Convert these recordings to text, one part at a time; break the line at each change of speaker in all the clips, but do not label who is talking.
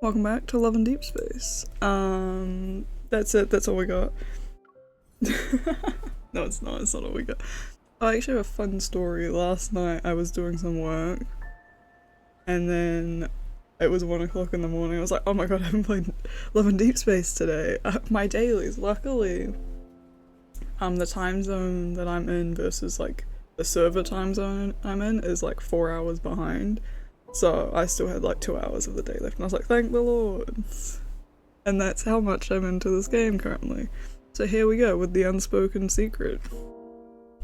Welcome back to Love and Deep Space. That's it, that's all we got. No, it's not all we got. I actually have a fun story. Last night I was doing some work, and then it was 1 o'clock in the morning. I was like, oh my god, I haven't played Love and Deep Space today. My dailies, luckily, the time zone that I'm in versus like the server time zone I'm in is like 4 hours behind. So I still had like 2 hours of the day left, and I was like, thank the Lord. And that's how much I'm into this game currently. So here we go with the unspoken secret.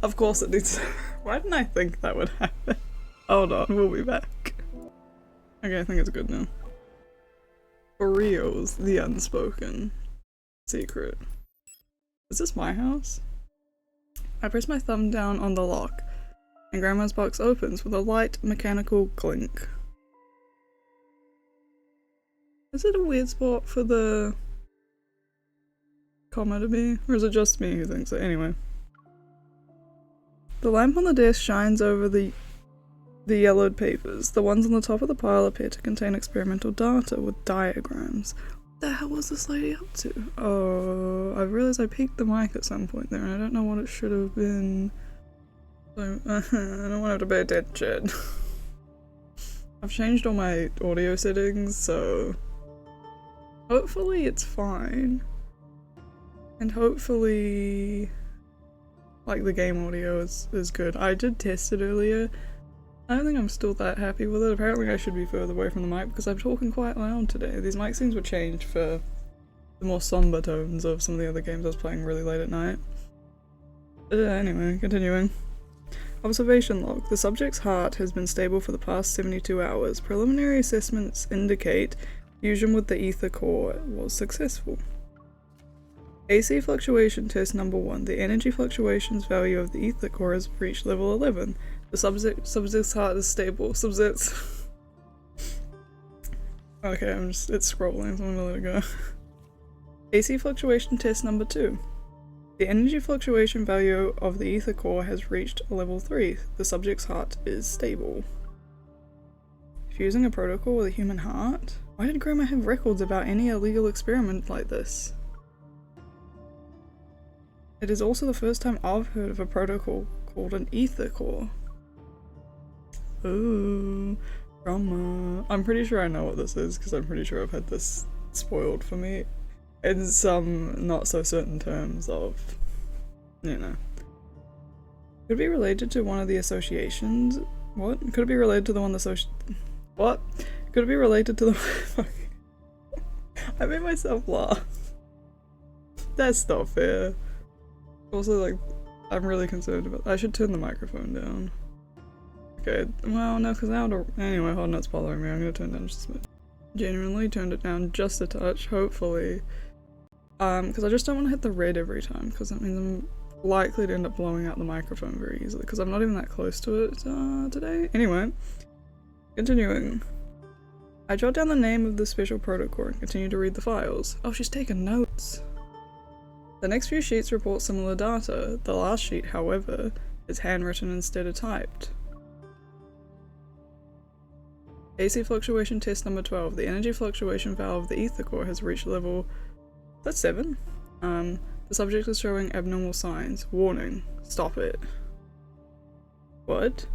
Of course it needs to- Why didn't I think that would happen? Hold on, we'll be back. Okay, I think it's good now. For reals, the unspoken secret. Is this my house? I press my thumb down on the lock, and Grandma's box opens with a light mechanical clink. Is it a weird spot for the comma to be? Or is it just me who thinks it? Anyway. The lamp on the desk shines over the yellowed papers. The ones on the top of the pile appear to contain experimental data with diagrams. What the hell was this lady up to? Oh, I realized I peeked the mic at some point there and I don't know what it should have been. So, I don't want to have to pay attention. I've changed all my audio settings, so hopefully it's fine. And hopefully, like, the game audio is good. I did test it earlier. I don't think I'm still that happy with it. Apparently I should be further away from the mic because I'm talking quite loud today. These mic scenes were changed for the more somber tones of some of the other games I was playing really late at night. Anyway, continuing. Observation log. The subject's heart has been stable for the past 72 hours. Preliminary assessments indicate fusion with the ether core was successful. AC fluctuation test number 1. The energy fluctuations value of the ether core has reached level 11. The subject's heart is stable. Subject's... Okay, it's scrolling, so I'm gonna let it go. AC fluctuation test number 2. The energy fluctuation value of the ether core has reached level 3. The subject's heart is stable. Fusing a protocol with a human heart? Why did Grandma have records about any illegal experiment like this? It is also the first time I've heard of a protocol called an ether core. Ooh, drama. I'm pretty sure I know what this is because I'm pretty sure I've had this spoiled for me in some not so certain terms of, you know. Could it be related to one of the associations? What? Could it be related to the one What? Could it be related to the- I made myself laugh. That's not fair. Also, like, I'm really concerned about- I should turn the microphone down. Okay, well, no, because now anyway, hold on, it's bothering me. I'm gonna turn it down just a bit. Genuinely turned it down just a touch, hopefully. Because I just don't want to hit the red every time, because that means I'm likely to end up blowing out the microphone very easily, because I'm not even that close to it today. Anyway, continuing. I jot down the name of the special protocol and continue to read the files. Oh, she's taken notes. The next few sheets report similar data. The last sheet, however, is handwritten instead of typed. AC fluctuation test number 12. The energy fluctuation valve of the ether core has reached level... That's 7. The subject is showing abnormal signs. Warning. Stop it. What?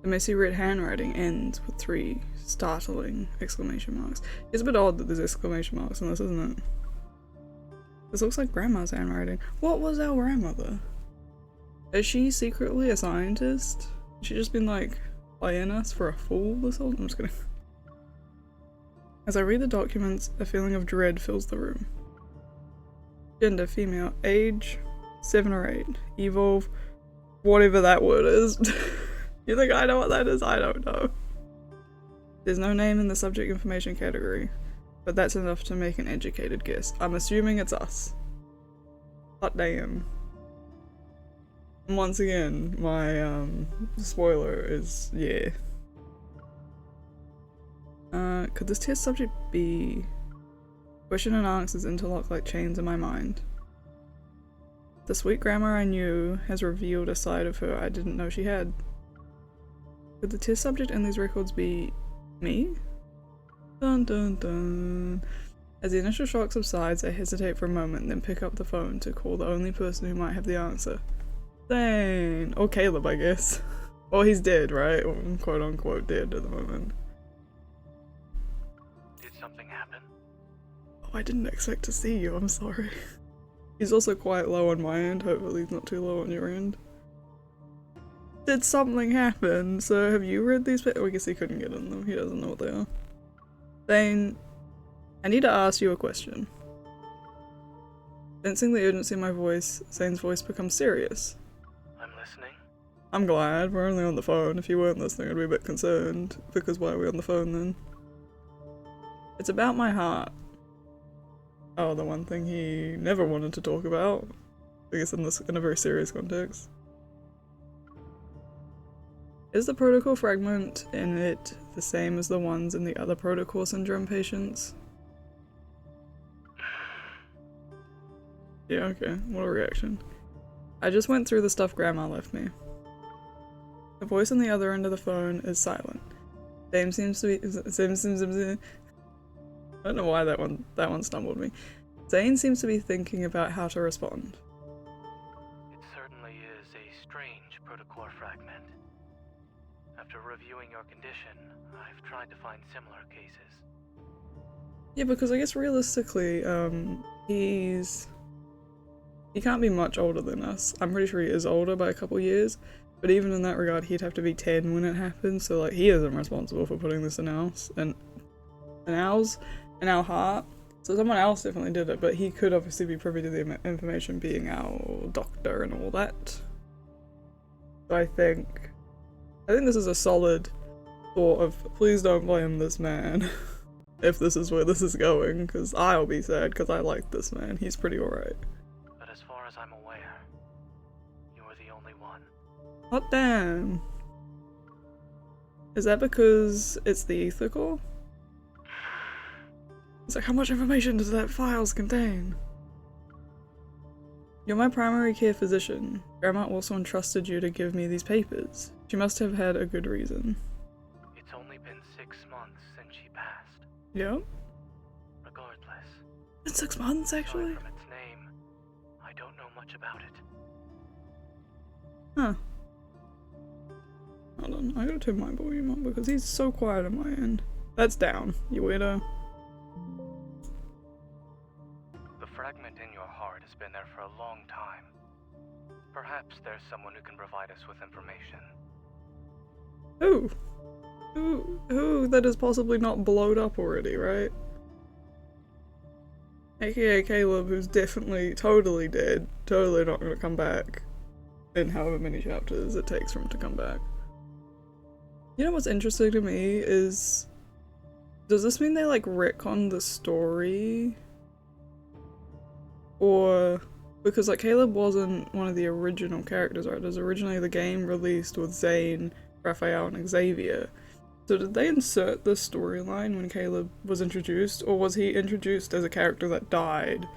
The messy red handwriting ends with 3 startling exclamation marks. It's a bit odd that there's exclamation marks in this, isn't it? This looks like Grandma's handwriting. What was our grandmother? Is she secretly a scientist? Has she just been like playing us for a fool this whole time? I'm just kidding. As I read the documents, a feeling of dread fills the room. Gender, female, age, 7 or 8, evolve, whatever that word is. You think I know what that is? I don't know. There's no name in the subject information category, but that's enough to make an educated guess. I'm assuming it's us. Hot damn. And once again, my spoiler is, yeah. Could this test subject be... Question and answers interlock like chains in my mind. The sweet grandma I knew has revealed a side of her I didn't know she had. Could the test subject in these records be me? Dun dun dun. As the initial shock subsides, I hesitate for a moment, then pick up the phone to call the only person who might have the answer. Zayne! Or Caleb, I guess. Well, he's dead, right? Or quote unquote dead at the moment.
Did something happen?
Oh, I didn't expect to see you, I'm sorry. He's also quite low on my end, hopefully he's not too low on your end. Did something happen? So have you read these papers? I guess he couldn't get in them, he doesn't know what they are. Zayne, I need to ask you a question. Sensing the urgency in my voice, Zayne's voice becomes serious.
I'm listening.
I'm glad, we're only on the phone. If you weren't listening I'd be a bit concerned, because why are we on the phone then? It's about my heart. Oh, the one thing he never wanted to talk about. I guess in a very serious context. Is the protocol fragment in it the same as the ones in the other protocol syndrome patients? Yeah, okay. What a reaction. I just went through the stuff Grandma left me. The voice on the other end of the phone is silent. Zayne seems to be I don't know why that one stumbled me. Zayne seems to be thinking about how to respond.
It certainly is a strange protocol fragment. After reviewing your condition, I've tried to find similar cases.
Yeah, because I guess realistically, he can't be much older than us. I'm pretty sure he is older by a couple years, but even in that regard, he'd have to be 10 when it happened, so like, he isn't responsible for putting this in our heart. So someone else definitely did it, but he could obviously be privy to the information, being our doctor and all that. So I think this is a solid thought of, please don't blame this man if this is where this is going, because I'll be sad because I like this man. He's pretty alright.
But as far as I'm aware, you are the only one.
Hot damn. Is that because it's the ether core? It's like, how much information does that files contain? You're my primary care physician. Grandma also entrusted you to give me these papers. She must have had a good reason.
It's only been 6 months since she passed.
Yep.
Regardless.
It's 6 months, actually?
Aside from its name, I don't know much about it.
Huh. Hold on, I gotta turn my volume up because he's so quiet on my end. That's down, you weirdo.
The fragment in your heart has been there for a long time. Perhaps there's someone who can provide us with information.
Who? Who that is possibly not blowed up already, right? AKA Caleb, who's definitely totally dead, totally not gonna come back in however many chapters it takes for him to come back. You know what's interesting to me is, does this mean they like retcon the story? Or, because like Caleb wasn't one of the original characters, right? It was originally the game released with Zayne, Raphael, and Xavier. So did they insert this storyline when Caleb was introduced, or was he introduced as a character that died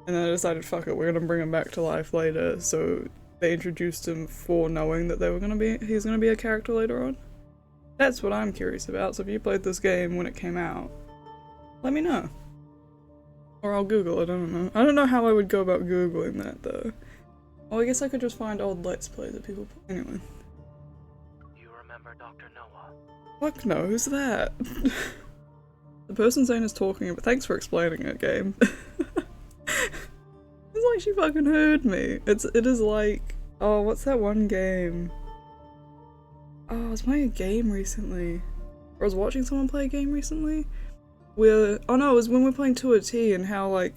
and then they decided, fuck it, we're gonna bring him back to life later, so they introduced him for knowing that he's gonna be a character later on? That's what I'm curious about, so if you played this game when it came out, let me know. Or I'll Google it, I don't know. I don't know how I would go about Googling that though. Well, I guess I could just find old Let's Plays that people play. Anyway.
You remember Dr. Noah?
Fuck no, who's that? The person Zayne is talking about— thanks for explaining it, game. It's like she fucking heard me. It is like— oh, what's that one game? Oh, I was playing a game recently. Or I was watching someone play a game recently. Oh no, it was when we were playing 2T and how like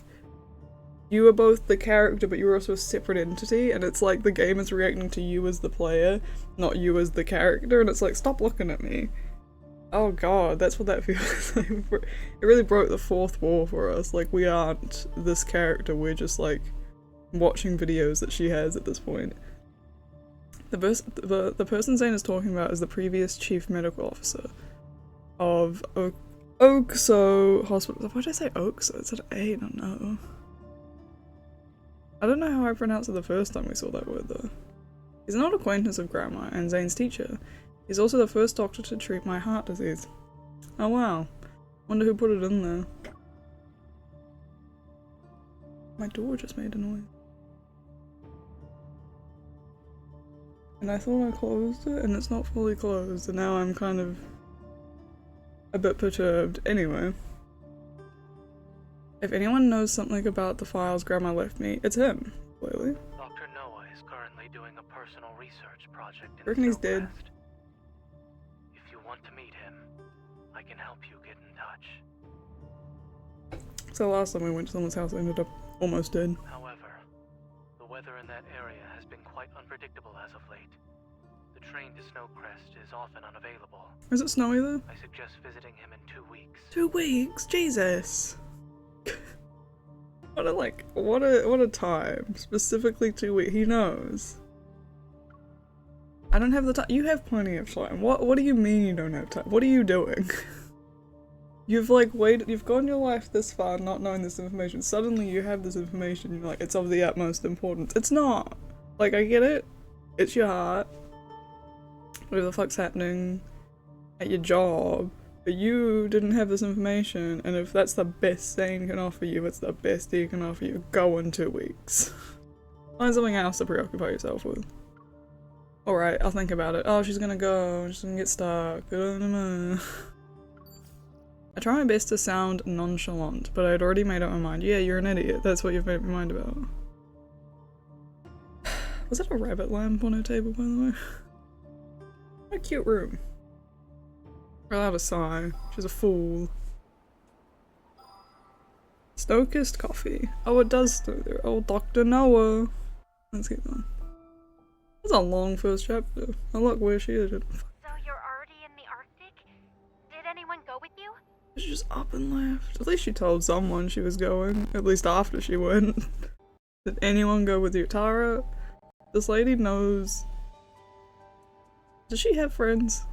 you were both the character but you were also a separate entity, and it's like the game is reacting to you as the player, not you as the character, and it's like, stop looking at me. Oh god, that's what that feels like. It really broke the fourth wall for us. Like, we aren't this character, we're just like watching videos that she has at this point. The person Zayne is talking about is the previous chief medical officer of Oakso Hospital. Why did I say Oakso? It said A, I don't know. I don't know how I pronounced it the first time we saw that word though. He's an old acquaintance of Grandma and Zayne's teacher. He's also the first doctor to treat my heart disease. Oh wow. Wonder who put it in there. My door just made a noise. And I thought I closed it, and it's not fully closed, and now I'm kind of a bit perturbed. Anyway. If anyone knows something about the files Grandma left me, it's him, clearly.
Dr. Noah is currently doing a personal research project in
Reckon he's dead.
Snowcrest. If you want to meet him, I can help you get in touch.
So last time we went to someone's house, I ended up almost dead.
However, the weather in that area has been quite unpredictable as of late. The train to Snowcrest is often unavailable.
Is it snowy there?
I suggest visiting him in 2 weeks.
2 weeks? Jesus! what a time. Specifically 2 weeks. He knows. I don't have the time. You have plenty of time. What do you mean you don't have time? What are you doing? You've like waited, you've gone your life this far not knowing this information. Suddenly you have this information, you're like, it's of the utmost importance. It's not. Like, I get it. It's your heart. Whatever the fuck's happening at your job. But you didn't have this information, and if that's the best Zayne can offer you, it's the best he can offer you. Go in 2 weeks. Find something else to preoccupy yourself with. Alright, I'll think about it. Oh, she's gonna go. She's gonna get stuck. I try my best to sound nonchalant, but I'd already made up my mind. Yeah, you're an idiot. That's what you've made up your mind about. Was that a rabbit lamp on her table, by the way? What a cute room. I'll have a sigh. She's a fool. Snow-kissed coffee. Oh, it does snow there. Oh, Dr. Noah. Let's get going. That's a long first chapter. Oh, look where she is.
So you're already in the Arctic? Did anyone go with you?
She's just up and left. At least she told someone she was going. At least after she went. Did anyone go with you? Tara? This lady knows. Does she have friends?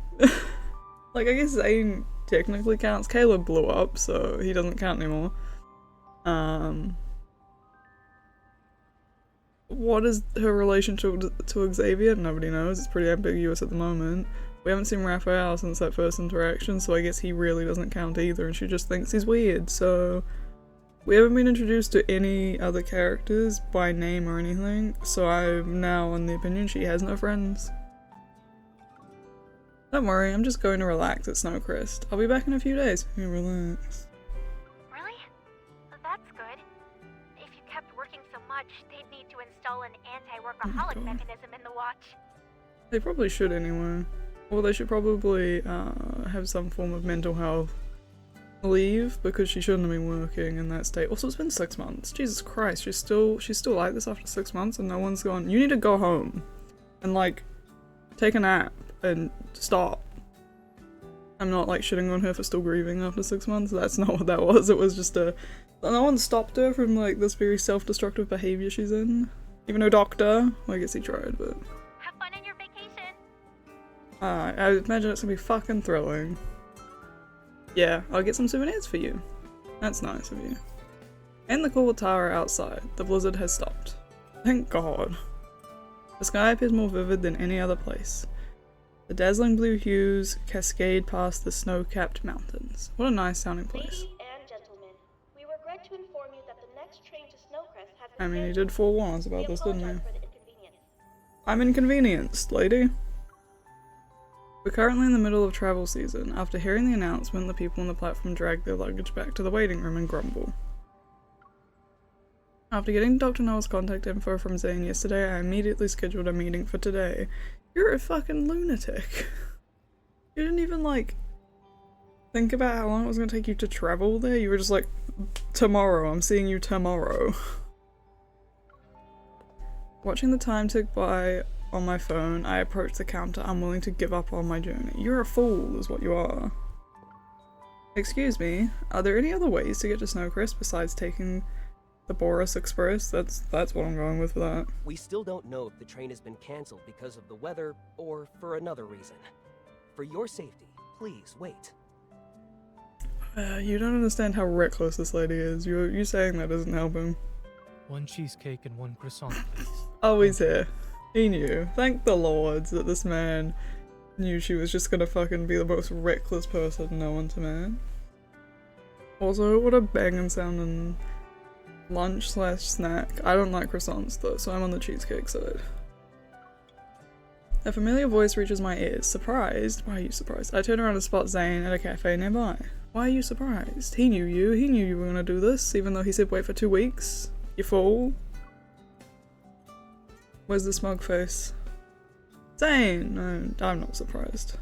Like, I guess Zayne technically counts. Caleb blew up, so he doesn't count anymore. What is her relationship to Xavier? Nobody knows. It's pretty ambiguous at the moment. We haven't seen Raphael since that first interaction, so I guess he really doesn't count either, and she just thinks he's weird, so... We haven't been introduced to any other characters by name or anything, so I'm now on the opinion she has no friends. Don't worry, I'm just going to relax at Snowcrest. I'll be back in a few days. You relax.
Really? That's good. If you kept working so much, they'd need to install an anti-workaholic mechanism in the watch.
They probably should anyway. Or they should probably have some form of mental health leave, because she shouldn't have been working in that state. Also, it's been 6 months. Jesus Christ, she's still like this after 6 months and no one's gone, you need to go home and like take a nap and stop. I'm not like shitting on her for still grieving after 6 months. That's not what that was. It was just no one stopped her from like this very self-destructive behavior she's in. Even though Doctor, well, I guess he tried, but
Have fun on your vacation.
I imagine it's gonna be fucking thrilling. Yeah, I'll get some souvenirs for you. That's nice of you. And the cool Tara outside. The blizzard has stopped. Thank God. The sky appears more vivid than any other place. The dazzling blue hues cascade past the snow-capped mountains. What a nice sounding place.
Ladies and gentlemen, we regret to inform you that the next train to Snowcrest has been
I mean, he did forewarn us about
We
this, didn't he?
apologize for the inconvenience.
I'm inconvenienced, lady. We're currently in the middle of travel season. After hearing the announcement, the people on the platform drag their luggage back to the waiting room and grumble. After getting Dr. Noah's contact info from Zayne yesterday, I immediately scheduled a meeting for today. You're a fucking lunatic. You didn't even, like, think about how long it was gonna take you to travel there? You were just like, tomorrow, I'm seeing you tomorrow. Watching the time tick by on my phone, I approach the counter, unwilling to give up on my journey. You're a fool, is what you are. Excuse me, are there any other ways to get to Snowcrest besides taking the Boris Express? That's what I'm going with for that.
We still don't know if the train has been cancelled because of the weather or for another reason. For your safety, please wait.
You don't understand how reckless this lady is. You saying that doesn't help him.
1 cheesecake and 1 croissant, please.
Oh, he's here. He knew. Thank the lords that this man knew she was just gonna fucking be the most reckless person known to man. Also, what a banging sounding lunch slash snack. I don't like croissants though, so I'm on the cheesecake side. A familiar voice reaches my ears. Surprised? Why are you surprised? I turn around to spot Zayne at a cafe nearby. Why are you surprised? He knew you. He knew you were gonna do this, even though he said wait for 2 weeks. You fool. Where's the smug face? Zayne! No, I'm not surprised.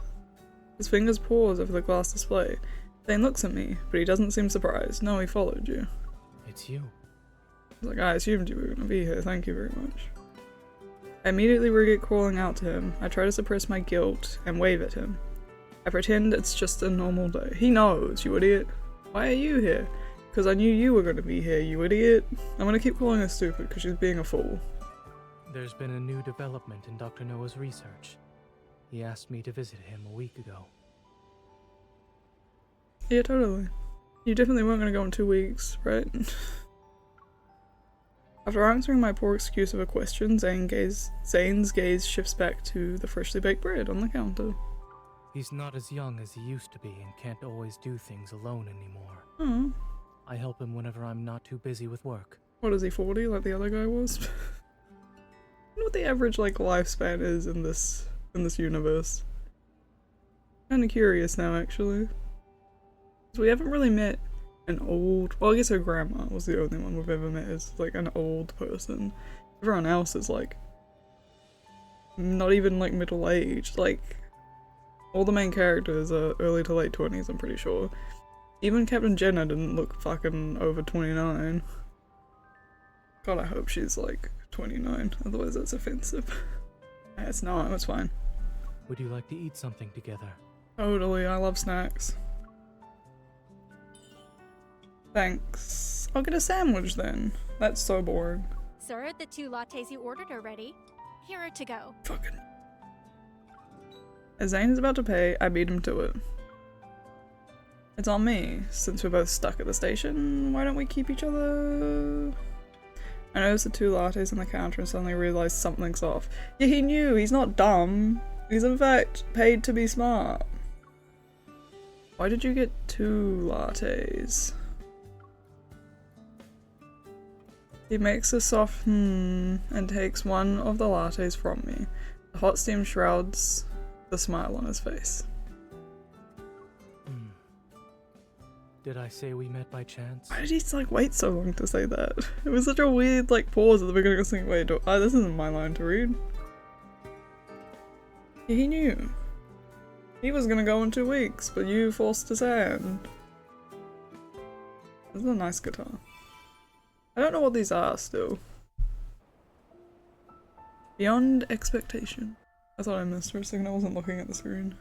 His fingers pause over the glass display. Zayne looks at me, but he doesn't seem surprised. No, he followed you.
It's you.
He's like, I assumed you were gonna be here, thank you very much. I immediately regret calling out to him. I try to suppress my guilt and wave at him. I pretend it's just a normal day. He knows, you idiot. Why are you here? Because I knew you were gonna be here, you idiot. I'm gonna keep calling her stupid because she's being a fool.
There's been a new development in Dr. Noah's research. He asked me to visit him a week ago.
Yeah, totally. You definitely weren't gonna go in 2 weeks, right? After answering my poor excuse of a question, Zayne's gaze shifts back to the freshly baked bread on the counter.
He's not as young as he used to be and can't always do things alone anymore.
Oh.
I help him whenever I'm not too busy with work.
What is he, 40 like the other guy was? I wonder what the average like lifespan is in this universe. Kinda curious now actually. So we haven't really met an old, well I guess her grandma was the only one we've ever met as like an old person. Everyone else is like not even like middle aged, like all the main characters are early to late 20s I'm pretty sure. Even Captain Jenna didn't look fucking over 29. God, I hope she's like 29, otherwise that's offensive. It's not, it's fine.
Would you like to eat something together?
Totally, I love snacks. Thanks. I'll get a sandwich then. That's so boring.
Sir, the 2 lattes you ordered are ready. Here are to go.
Fucking. As Zayne is about to pay, I beat him to it. It's on me. Since we're both stuck at the station, why don't we keep each other? I noticed the 2 lattes on the counter and suddenly realized something's off. Yeah, he knew. He's not dumb. He's in fact paid to be smart. Why did you get 2 lattes? He makes a soft and takes one of the lattes from me. The hot steam shrouds the smile on his face.
Did I say we met by chance?
Why did he like wait so long to say that? It was such a weird like pause at the beginning of saying, wait, this isn't my line to read. Yeah, he knew. He was gonna go in 2 weeks, but you forced his hand. This is a nice guitar. I don't know what these are still. Beyond expectation. I thought I missed for a second, I wasn't looking at the screen.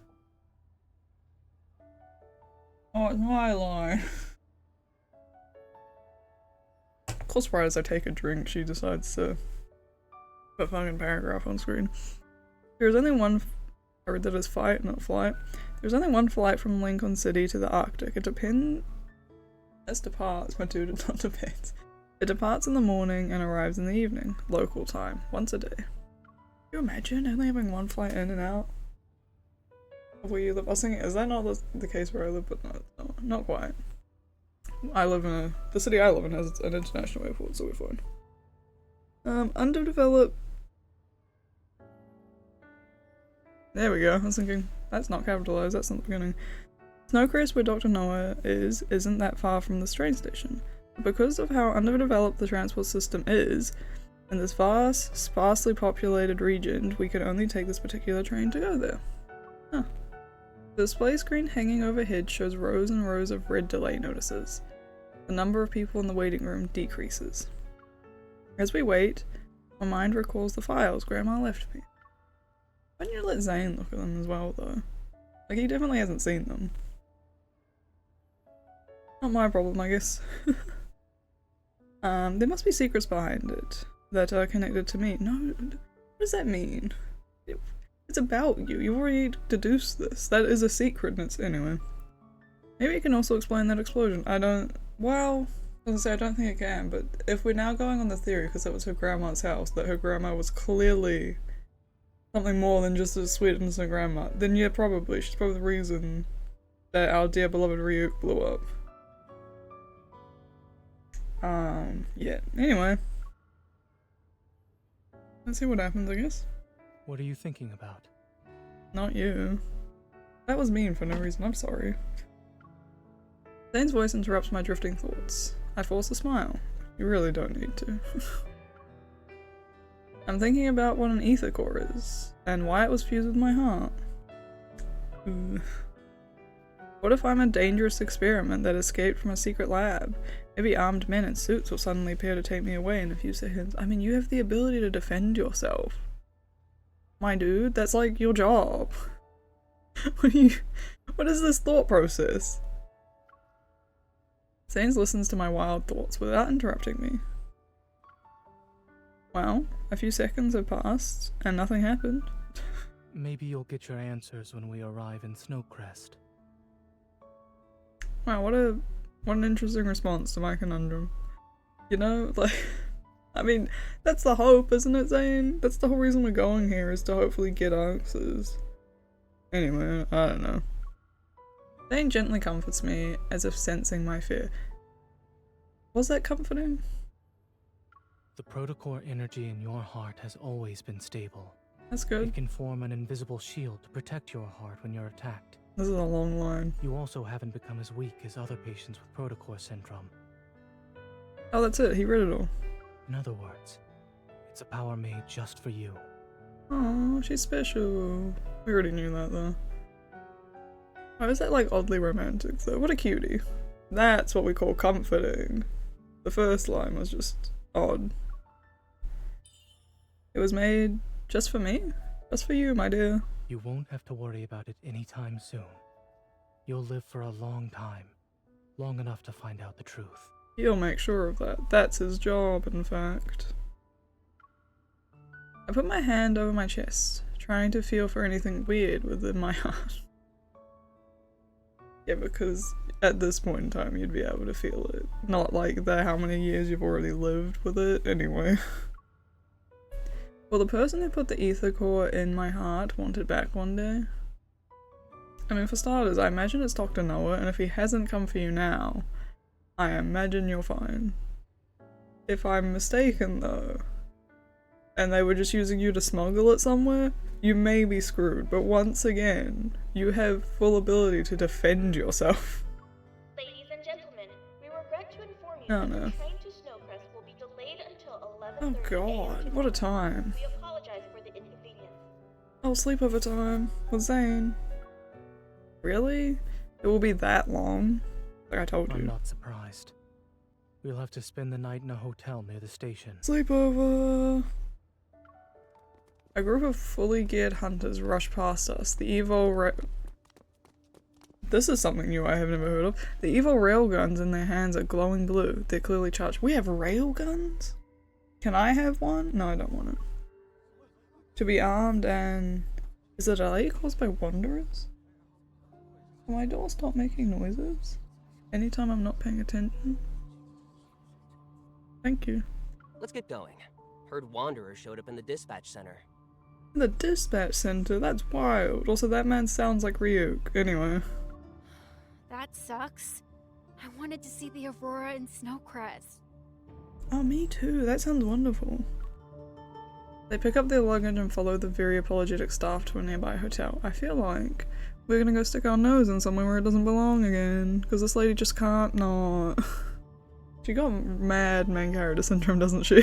Oh, it's my line. Of course, right as I take a drink, she decides to put a fucking paragraph on screen. There's only one. I read that as fight, not flight. There's only one flight from Lincoln City to the Arctic. It depends. It departs. My dude, it not depends. It departs in the morning and arrives in the evening, local time, once a day. Can you imagine only having one flight in and out? Where you live? I was thinking, is that not the case where I live? But no, not quite. I live in the city I live in has an international airport, so we're fine. Underdeveloped. There we go. I was thinking, that's not capitalized, that's not the beginning. Snowcrest, where Dr. Noah isn't that far from the train station. But because of how underdeveloped the transport system is, in this vast, sparsely populated region, we can only take this particular train to go there. Huh. The display screen hanging overhead shows rows and rows of red delay notices. The number of people in the waiting room decreases. As we wait, my mind recalls the files Grandma left me. Why don't you let Zayne look at them as well, though? Like, he definitely hasn't seen them. Not my problem, I guess. There must be secrets behind it that are connected to me. No, what does that mean? It's about you. You've already deduced this. That is a secret. Anyway. Maybe it can also explain that explosion. Well, I was gonna say I don't think it can, but if we're now going on the theory, because that was her grandma's house, that her grandma was clearly something more than just a sweet innocent grandma, then yeah, probably. She's probably the reason that our dear beloved Ryuk blew up. Yeah. Anyway. Let's see what happens, I guess.
What are you thinking about?
Not you. That was mean for no reason, I'm sorry. Zayne's voice interrupts my drifting thoughts. I force a smile. You really don't need to. I'm thinking about what an ether core is, and why it was fused with my heart. Ooh. What if I'm a dangerous experiment that escaped from a secret lab? Maybe armed men in suits will suddenly appear to take me away in a few seconds. I mean, you have the ability to defend yourself. My dude, that's like your job. What is this thought process? Zayne listens to my wild thoughts without interrupting me. Well, a few seconds have passed, and nothing happened.
Maybe you'll get your answers when we arrive in Snowcrest.
Wow, what an interesting response to my conundrum. You know, like, I mean, that's the hope, isn't it, Zayne? That's the whole reason we're going here, is to hopefully get answers. Anyway, I don't know. Zayne gently comforts me, as if sensing my fear. Was that comforting?
The protocore energy in your heart has always been stable.
That's good.
It can form an invisible shield to protect your heart when you're attacked.
This is a long line.
You also haven't become as weak as other patients with protocore syndrome.
Oh, that's it. He read it all.
In other words, it's a power made just for you.
Oh, she's special. We already knew that, though. Why was that, like, oddly romantic, though? What a cutie. That's what we call comforting. The first line was just odd. It was made just for me? Just for you, my dear.
You won't have to worry about it anytime soon. You'll live for a long time. Long enough to find out the truth.
He'll make sure of that. That's his job, in fact. I put my hand over my chest, trying to feel for anything weird within my heart. Yeah, because at this point in time you'd be able to feel it. Not like how many years you've already lived with it, anyway. Will the person who put the ether core in my heart want it back one day? I mean, for starters, I imagine it's Dr. Noah, and if he hasn't come for you now, I imagine you're fine. If I'm mistaken, though, and they were just using you to smuggle it somewhere, you may be screwed, but once again, you have full ability to defend yourself.
Ladies and gentlemen, we regret to inform you
Oh,
that
no.
the train to Snowcrest will be delayed until 11:30
Oh god,
a.m.
what a time.
We apologize for the inconvenience.
Oh, sleepover time with Zayne. Really? It will be that long? Like I told
I'm
you.
not surprised. We'll have to spend the night in a hotel near the station.
Sleepover! A group of fully geared hunters rush past us. The evil This is something new I have never heard of. The evil railguns in their hands are glowing blue. They're clearly charged. We have railguns? Can I have one? No, I don't want it. To be armed and... Is it a delay caused by wanderers? Will my door stop making noises? Anytime I'm not paying attention? Thank you.
Let's get going. Heard wanderers showed up in the dispatch center.
The dispatch center? That's wild. Also, that man sounds like Ryuk. Anyway.
That sucks. I wanted to see the aurora in Snowcrest.
Oh, me too. That sounds wonderful. They pick up their luggage and follow the very apologetic staff to a nearby hotel. I feel like we're gonna go stick our nose in somewhere where it doesn't belong again, because this lady just can't not. She got mad main character syndrome, doesn't she?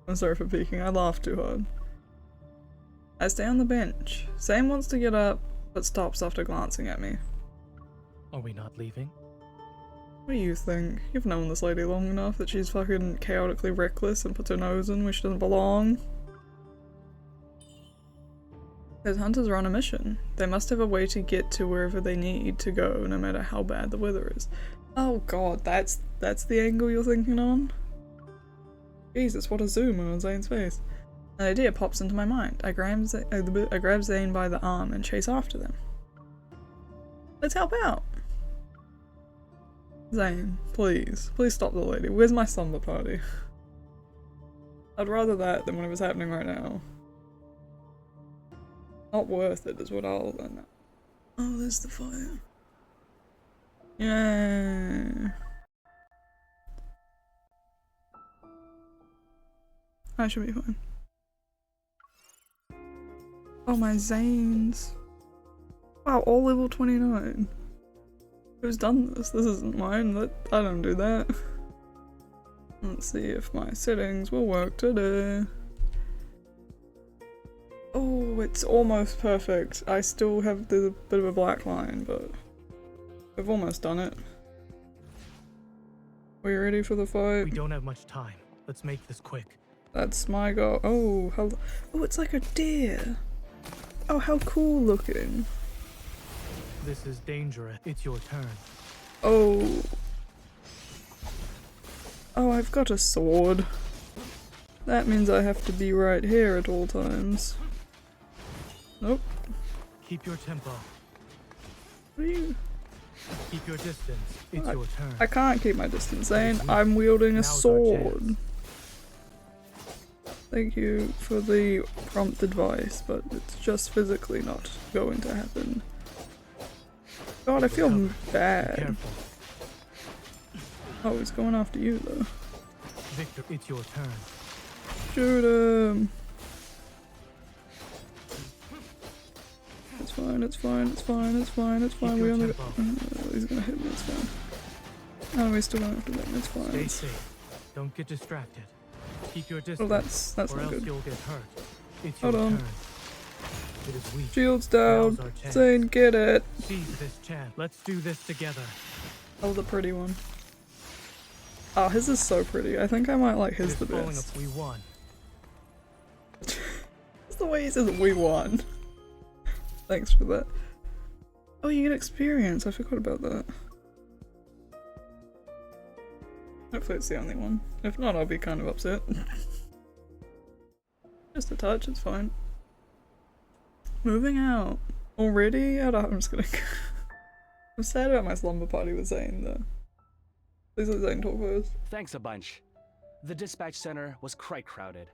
I'm sorry for peeking. I laughed too hard. I stay on the bench. Zayne wants to get up, but stops after glancing at me.
Are we not leaving?
What do you think? You've known this lady long enough that she's fucking chaotically reckless and puts her nose in where she doesn't belong. Those hunters are on a mission. They must have a way to get to wherever they need to go, no matter how bad the weather is. Oh god, that's the angle you're thinking on? Jesus, what a zoom on Zayne's face. An idea pops into my mind. I grab Zayne by the arm and chase after them. Let's help out! Zayne, please. Please stop the lady. Where's my slumber party? I'd rather that than whatever's happening right now. Not worth it is what I'll learn. Oh, there's the fire. Yay! I should be fine. Oh, my Zaynes. Wow, all level 29. Who's done this? This isn't mine. I don't do that. Let's see if my settings will work today. Oh, it's almost perfect. I still have the bit of a black line, but we've almost done it. Are you ready for the fight?
We don't have much time. Let's make this quick.
That's my goal. Oh, hello. Oh, it's like a deer. Oh, how cool looking.
This is dangerous. It's your turn.
Oh. Oh, I've got a sword. That means I have to be right here at all times. Nope.
Keep your tempo.
What are you?
Keep your distance. It's your turn.
I can't keep my distance, Zayne. I'm wielding a sword. Thank you for the prompt advice, but it's just physically not going to happen. God, I feel bad.
Careful.
Oh, he's going after you though.
Victor, it's your turn.
Shoot him! It's fine, it's fine, it's fine, it's fine, it's fine. We only got, he's gonna hit me, it's fine. Oh, we're still going after them, it's fine.
Stay safe. Don't get distracted. Keep your distance.
Well, that's
or
not
else
good.
you'll get hurt. It's
Hold
your
on.
turn. It is weak.
Shields down.
Now's our chance.
Zayne, get it.
Seize this chance. Let's do this together.
Oh, the pretty one. Oh, his is so pretty. I think I might like his
It
the
is falling
best.
up. We won.
That's the way he says we won. Thanks for that. Oh, you get experience. I forgot about that. Hopefully it's the only one. If not, I'll be kind of upset. Just a touch, it's fine. Moving out. Already? I'm just gonna I'm sad about my slumber party with Zayne though. Please let Zayne talk first.
Thanks a bunch. The dispatch center was quite crowded.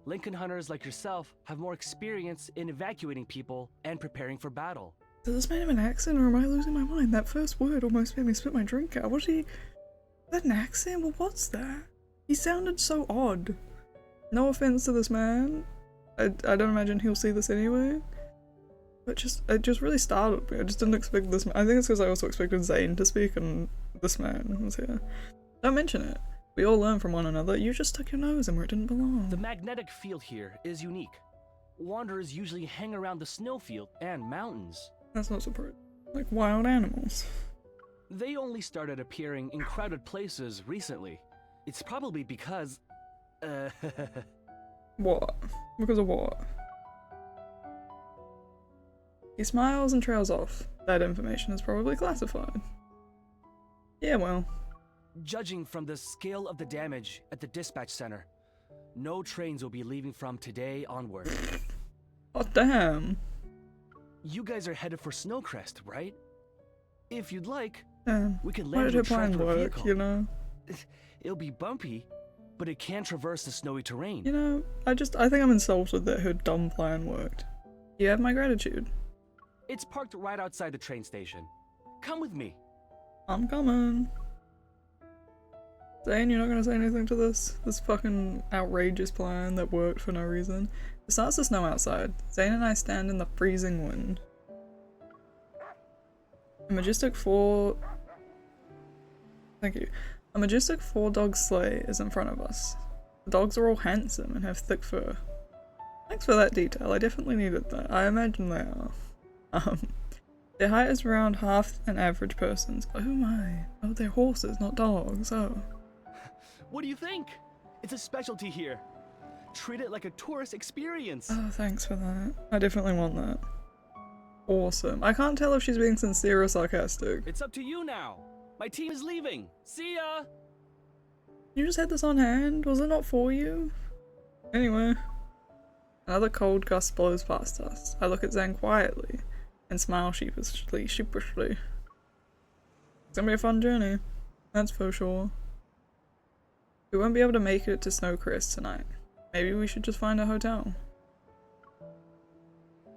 Lincoln hunters like yourself have more experience in evacuating people and preparing for battle.
Does this man have an accent or am I losing my mind? That first word almost made me spit my drink out. Was he... Is that an accent? Well, what's that? He sounded so odd. No offense to this man. I don't imagine he'll see this anyway. But it just really startled me. I just didn't expect this man. I think it's because I also expected Zayne to speak and this man was here. Don't mention it. We all learn from one another. You just stuck your nose in where it didn't belong.
The magnetic field here is unique. Wanderers usually hang around the snowfield and mountains.
That's not surprising. Like wild animals.
They only started appearing in crowded places recently. It's probably because...
What? Because of what? He smiles and trails off. That information is probably classified. Yeah, well.
Judging from the scale of the damage at the dispatch center, no trains will be leaving from today onward.
Oh, damn.
You guys are headed for Snowcrest, right? If you'd like,
Damn.
we can
Why
land
did
in
her
a
plan
charter
work,
vehicle.
you know?
It'll be bumpy, but it can traverse the snowy terrain.
You know, I think I'm insulted that her dumb plan worked. You have my gratitude.
It's parked right outside the train station. Come with me.
I'm coming. Zayne, you're not gonna say anything to this? This fucking outrageous plan that worked for no reason. It starts to snow outside. Zayne and I stand in the freezing wind. A majestic Thank you. A majestic 4-dog sleigh is in front of us. The dogs are all handsome and have thick fur. Thanks for that detail, I definitely needed that. I imagine they are. Their height is around half an average person's. Oh my. Oh, they're horses, not dogs. Oh.
What do you think? It's a specialty here. Treat it like a tourist experience.
Oh, thanks for that. I definitely want that. Awesome. I can't tell if she's being sincere or sarcastic.
It's up to you now. My team is leaving. See ya!
You just had this on hand? Was it not for you? Anyway. Another cold gust blows past us. I look at Zayne quietly and smile sheepishly. It's gonna be a fun journey. That's for sure. We won't be able to make it to Snowcrest tonight. Maybe we should just find a hotel.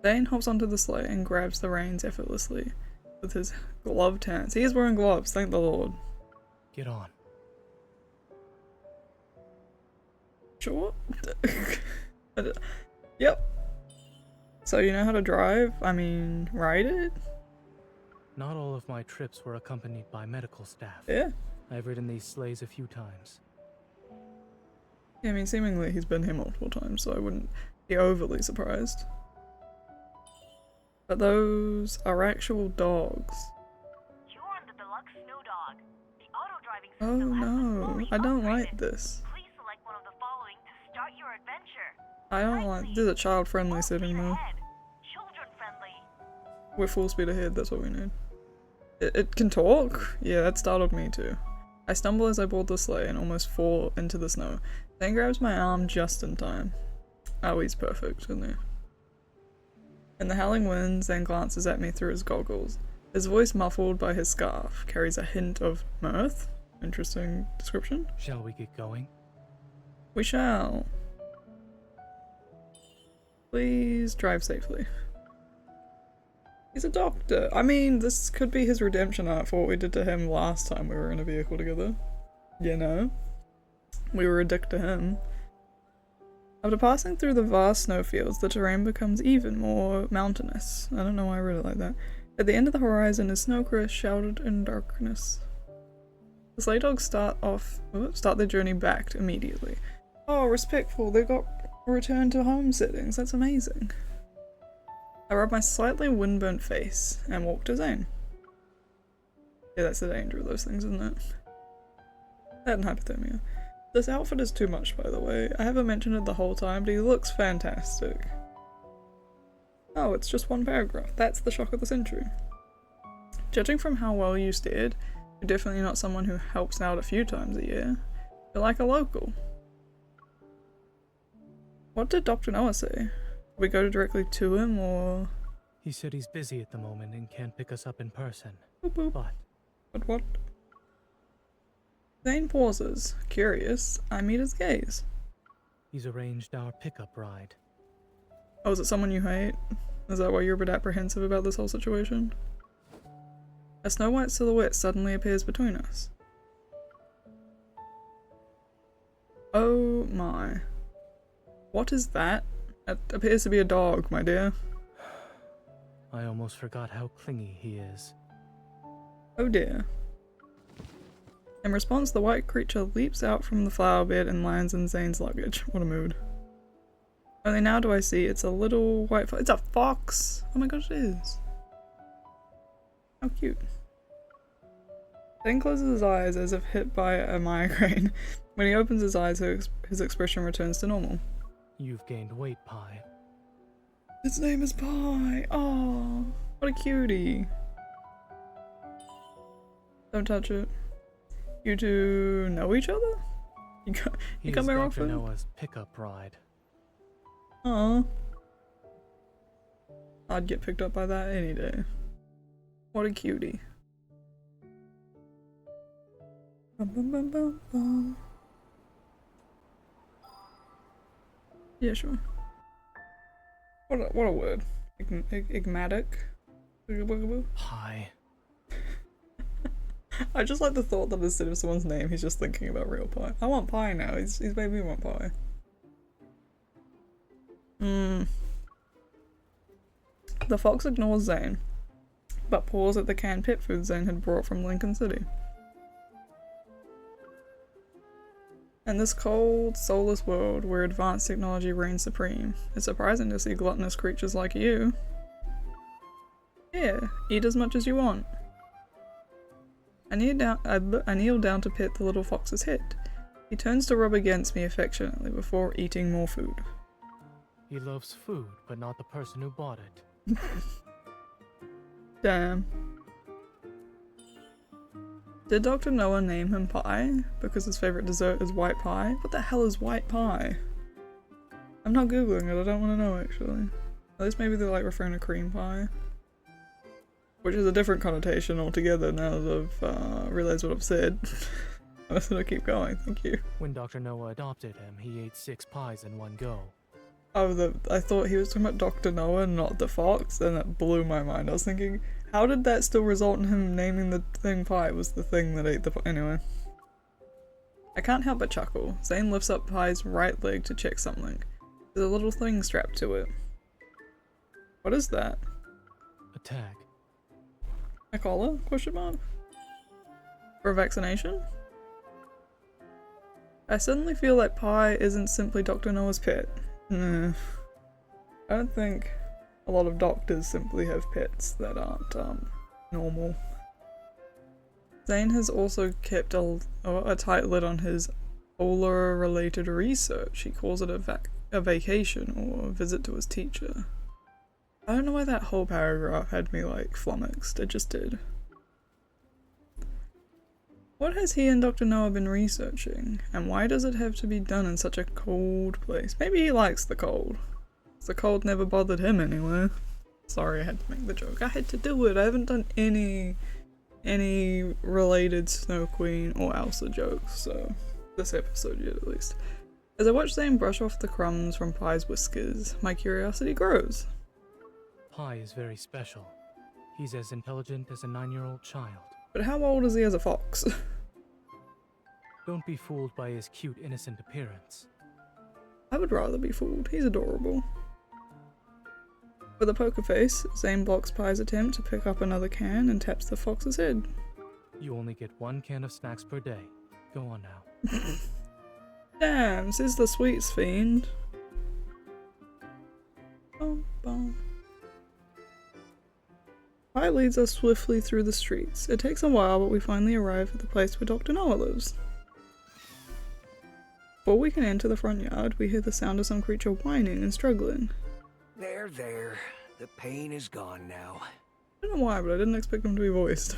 Zayne hops onto the sleigh and grabs the reins effortlessly with his gloved hands. He is wearing gloves, thank the Lord.
Get on.
Sure. Yep. So you know how to drive? I mean, ride it?
Not all of my trips were accompanied by medical staff.
Yeah.
I've ridden these sleighs a few times.
Yeah, I mean, seemingly he's been here multiple times, so I wouldn't be overly surprised. But those are actual dogs.
You're on the deluxe snow dog. The auto-driving
Oh
system has been
no,
fully
I don't
upgraded.
like this.
Please select one of the following to start your adventure.
I don't like. This is a child-friendly setting though.
Children friendly.
We're full speed ahead, that's what we need. It can talk? Yeah, that startled me too. I stumble as I board the sleigh and almost fall into the snow. Zayne grabs my arm just in time. Oh, he's perfect, isn't he? In the howling wind, Zayne glances at me through his goggles. His voice, muffled by his scarf, carries a hint of mirth. Interesting description.
Shall we get going?
We shall. Please drive safely. He's a doctor. I mean, this could be his redemption arc for what we did to him last time we were in a vehicle together. You know? We were a dick to him. After passing through the vast snowfields, the terrain becomes even more mountainous. I don't know why I really like that. At the end of the horizon is Snowcrest shrouded in darkness. The sleigh dogs start their journey back immediately. Oh, respectful, they got returned to home settings. That's amazing. I rub my slightly windburnt face and walk to Zayne. Yeah, that's the danger of those things, isn't it? That and hypothermia. This outfit is too much, by the way. I haven't mentioned it the whole time, but he looks fantastic. Oh, it's just one paragraph. That's the shock of the century. Judging from how well you steered, you're definitely not someone who helps out a few times a year. You're like a local. What did Dr. Noah say? We go directly to him, or...?
He said he's busy at the moment and can't pick us up in person.
Boop boop. But what? Zayne pauses. Curious, I meet his gaze.
He's arranged our pickup ride.
Oh, is it someone you hate? Is that why you're a bit apprehensive about this whole situation? A snow-white silhouette suddenly appears between us. Oh my. What is that? It appears to be a dog, my dear.
I almost forgot how clingy he is.
Oh dear. In response, the white creature leaps out from the flower bed and lands in Zayne's luggage. What a mood. Only now do I see it's a little white fox. It's a fox! Oh my gosh, it is. How cute. Zayne closes his eyes as if hit by a migraine. When he opens his eyes, his expression returns to normal.
You've gained weight, Pie.
Its name is Pie! Oh, what a cutie. Don't touch it. You two know each other? You come here often?
Dr. Noah's pickup ride.
Aw. I'd get picked up by that any day. What a cutie. Bum, bum, bum, bum, bum. Yeah, sure. What a word. Igmatic.
Pie.
I just like the thought that instead of someone's name, he's just thinking about real pie. I want pie now. He's made me want pie. The fox ignores Zayne, but paws at the canned pet food Zayne had brought from Lincoln City. In this cold, soulless world where advanced technology reigns supreme, it's surprising to see gluttonous creatures like you. Here, eat as much as you want. I kneel down to pet the little fox's head. He turns to rub against me affectionately before eating more food.
He loves food, but not the person who bought it.
Damn. Did Dr. Noah name him Pie? Because his favorite dessert is white pie? What the hell is white pie? I'm not googling it, I don't want to know actually. At least maybe they're like referring to cream pie. Which is a different connotation altogether now that I've realized what I've said. I'm just gonna keep going, thank you.
When Dr. Noah adopted him, he ate 6 pies in one go.
Oh, I thought he was talking about Dr. Noah, not the fox, and that blew my mind. I was thinking, how did that still result in him naming the thing Pie? Was the thing that ate the pie? Anyway. I can't help but chuckle. Zayne lifts up Pi's right leg to check something. There's a little thing strapped to it. What is that?
A tag.
A collar? Question mark? For a vaccination? I suddenly feel like Pi isn't simply Dr. Noah's pet. Nah. I don't think a lot of doctors simply have pets that aren't, normal. Zayne has also kept a tight lid on his Ola-related research. He calls it a vacation or a visit to his teacher. I don't know why that whole paragraph had me like flummoxed. It just did. What has he and Dr. Noah been researching? And why does it have to be done in such a cold place? Maybe he likes the cold. The cold never bothered him anyway. Sorry, I had to make the joke. I had to do it. I haven't done any related Snow Queen or Elsa jokes, so this episode yet at least. As I watch Zayne brush off the crumbs from Pi's whiskers, my curiosity grows.
Pi is very special. He's as intelligent as a 9-year-old child.
But how old is he as a fox?
Don't be fooled by his cute, innocent appearance.
I would rather be fooled. He's adorable. With a poker face, Zayne blocks Pi's attempt to pick up another can and taps the fox's head.
You only get 1 can of snacks per day. Go on now.
Damn, says the sweets fiend. Bum, bum. Pi leads us swiftly through the streets. It takes a while, but we finally arrive at the place where Dr. Noah lives. Before we can enter the front yard, we hear the sound of some creature whining and struggling.
There. The pain is gone now.
I don't know why, but I didn't expect him to be voiced.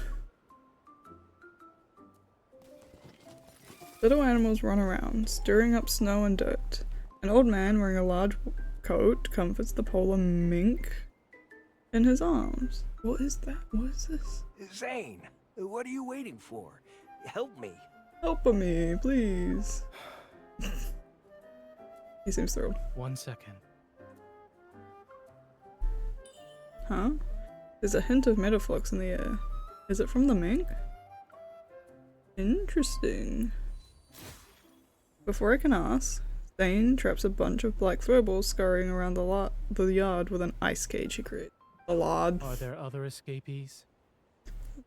Little animals run around, stirring up snow and dirt. An old man wearing a large coat comforts the polar mink in his arms. What is that? What is this?
Zayne, what are you waiting for? Help me.
Help me, please. He seems thrilled.
1 second.
Huh? There's a hint of metaflux in the air. Is it from the mink? Interesting. Before I can ask, Zayne traps a bunch of black furballs scurrying around the yard with an ice cage he created. A lard.
Are there other escapees?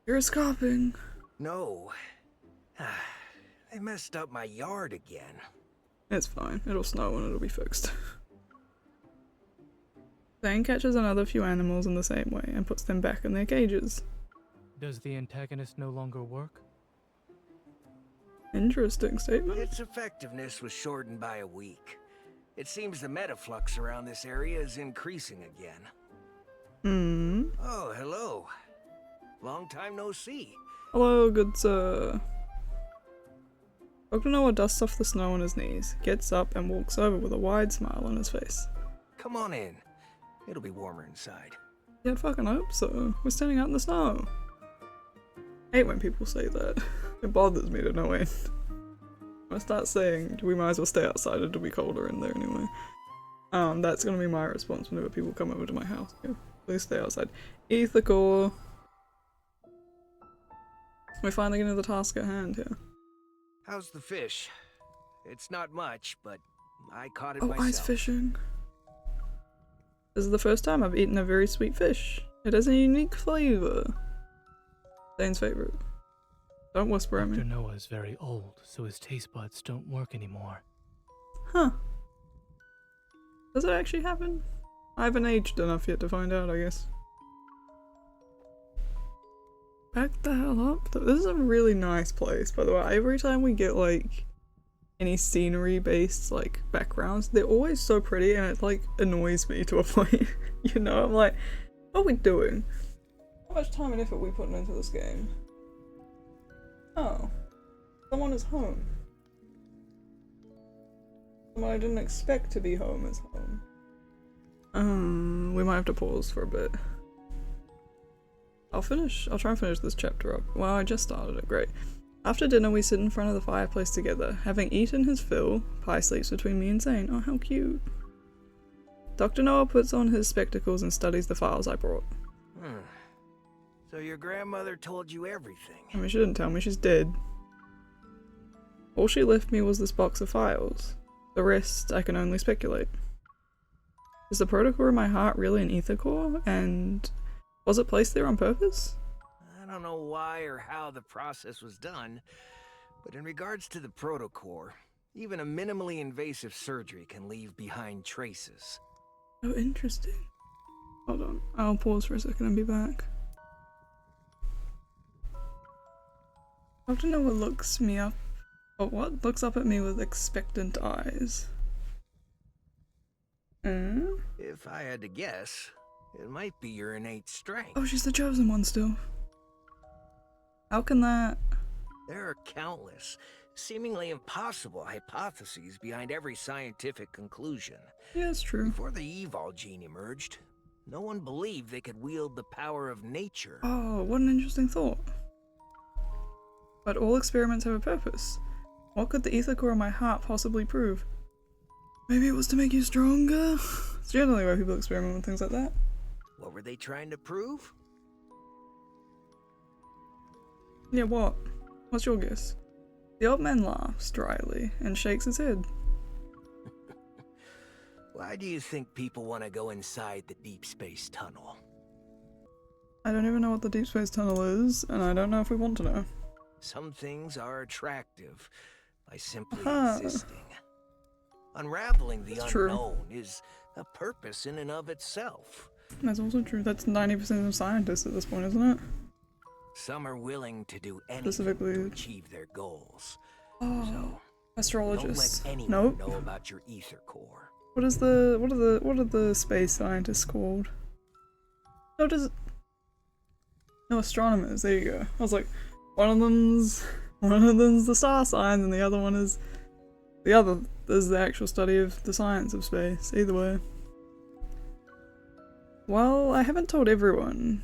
You're escaping.
No. They messed up my yard again.
It's fine. It'll snow and it'll be fixed. Zayne catches another few animals in the same way and puts them back in their cages.
Does the antagonist no longer work?
Interesting statement.
Its effectiveness was shortened by a week. It seems the metaflux around this area is increasing again. Oh, hello. Long time no see.
Hello, good sir. Dr. Noah dusts off the snow on his knees, gets up and walks over with a wide smile on his face.
Come on in. It'll be warmer inside.
Yeah, I'd fucking hope so. We're standing out in the snow. I hate when people say that. It bothers me to no end. I start saying we might as well stay outside, it'll be colder in there anyway. That's gonna be my response whenever people come over to my house. Yeah, please stay outside. Ether core. We're finally getting to the task at hand here.
How's the fish? It's not much, but I caught it myself.
Oh, ice fishing. This is the first time I've eaten a very sweet fish. It has a unique flavor. Zayne's favorite. Don't whisper at me.
Dr. Noah is very old, so his taste buds don't work anymore.
Huh. Does it actually happen? I haven't aged enough yet to find out, I guess. Back the hell up. This is a really nice place, by the way. Every time we get, like, any scenery-based, like, backgrounds, they're always so pretty and it, like, annoys me to a point. You know, I'm like, what are we doing? How much time and effort are we putting into this game? Oh. Someone is home. Someone I didn't expect to be home is home. We might have to pause for a bit. I'll try and finish this chapter up. Well, I just started it, great. After dinner we sit in front of the fireplace together. Having eaten his fill, Pi sleeps between me and Zayne. Oh, how cute. Dr. Noah puts on his spectacles and studies the files I brought.
So your grandmother told you everything?
I mean, she didn't tell me, she's dead. All she left me was this box of files. The rest I can only speculate. Is the protocol in my heart really an ether core? And was it placed there on purpose?
I don't know why or how the process was done, but in regards to the protocore, even a minimally invasive surgery can leave behind traces.
Oh, interesting. Hold on, I'll pause for a second and be back. Dr. Noah looks me up, or what? Looks up at me with expectant eyes.
If I had to guess, it might be your innate strength.
Oh, she's the chosen one still. How can that...
There are countless, seemingly impossible hypotheses behind every scientific conclusion.
Yeah, it's true.
Before the evol gene emerged, no one believed they could wield the power of nature.
Oh, what an interesting thought. But all experiments have a purpose. What could the ether core in my heart possibly prove? Maybe it was to make you stronger? It's generally why people experiment with things like that.
What were they trying to prove?
Yeah, what? What's your guess? The old man laughs dryly and shakes his head.
Why do you think people want to go inside the deep space tunnel?
I don't even know what the deep space tunnel is, and I don't know if we want to know.
Some things are attractive by simply existing. Unraveling the unknown is a purpose in and of itself.
That's also true. That's 90% of scientists at this point, isn't it?
Some are willing to do anything to achieve their goals.
Oh,
so,
astrologists.
Don't let anyone know about your ether core.
What are the space scientists called? No, astronomers. There you go. I was like, one of them's the star sign, and the other one is the actual study of the science of space. Either way. Well, I haven't told everyone.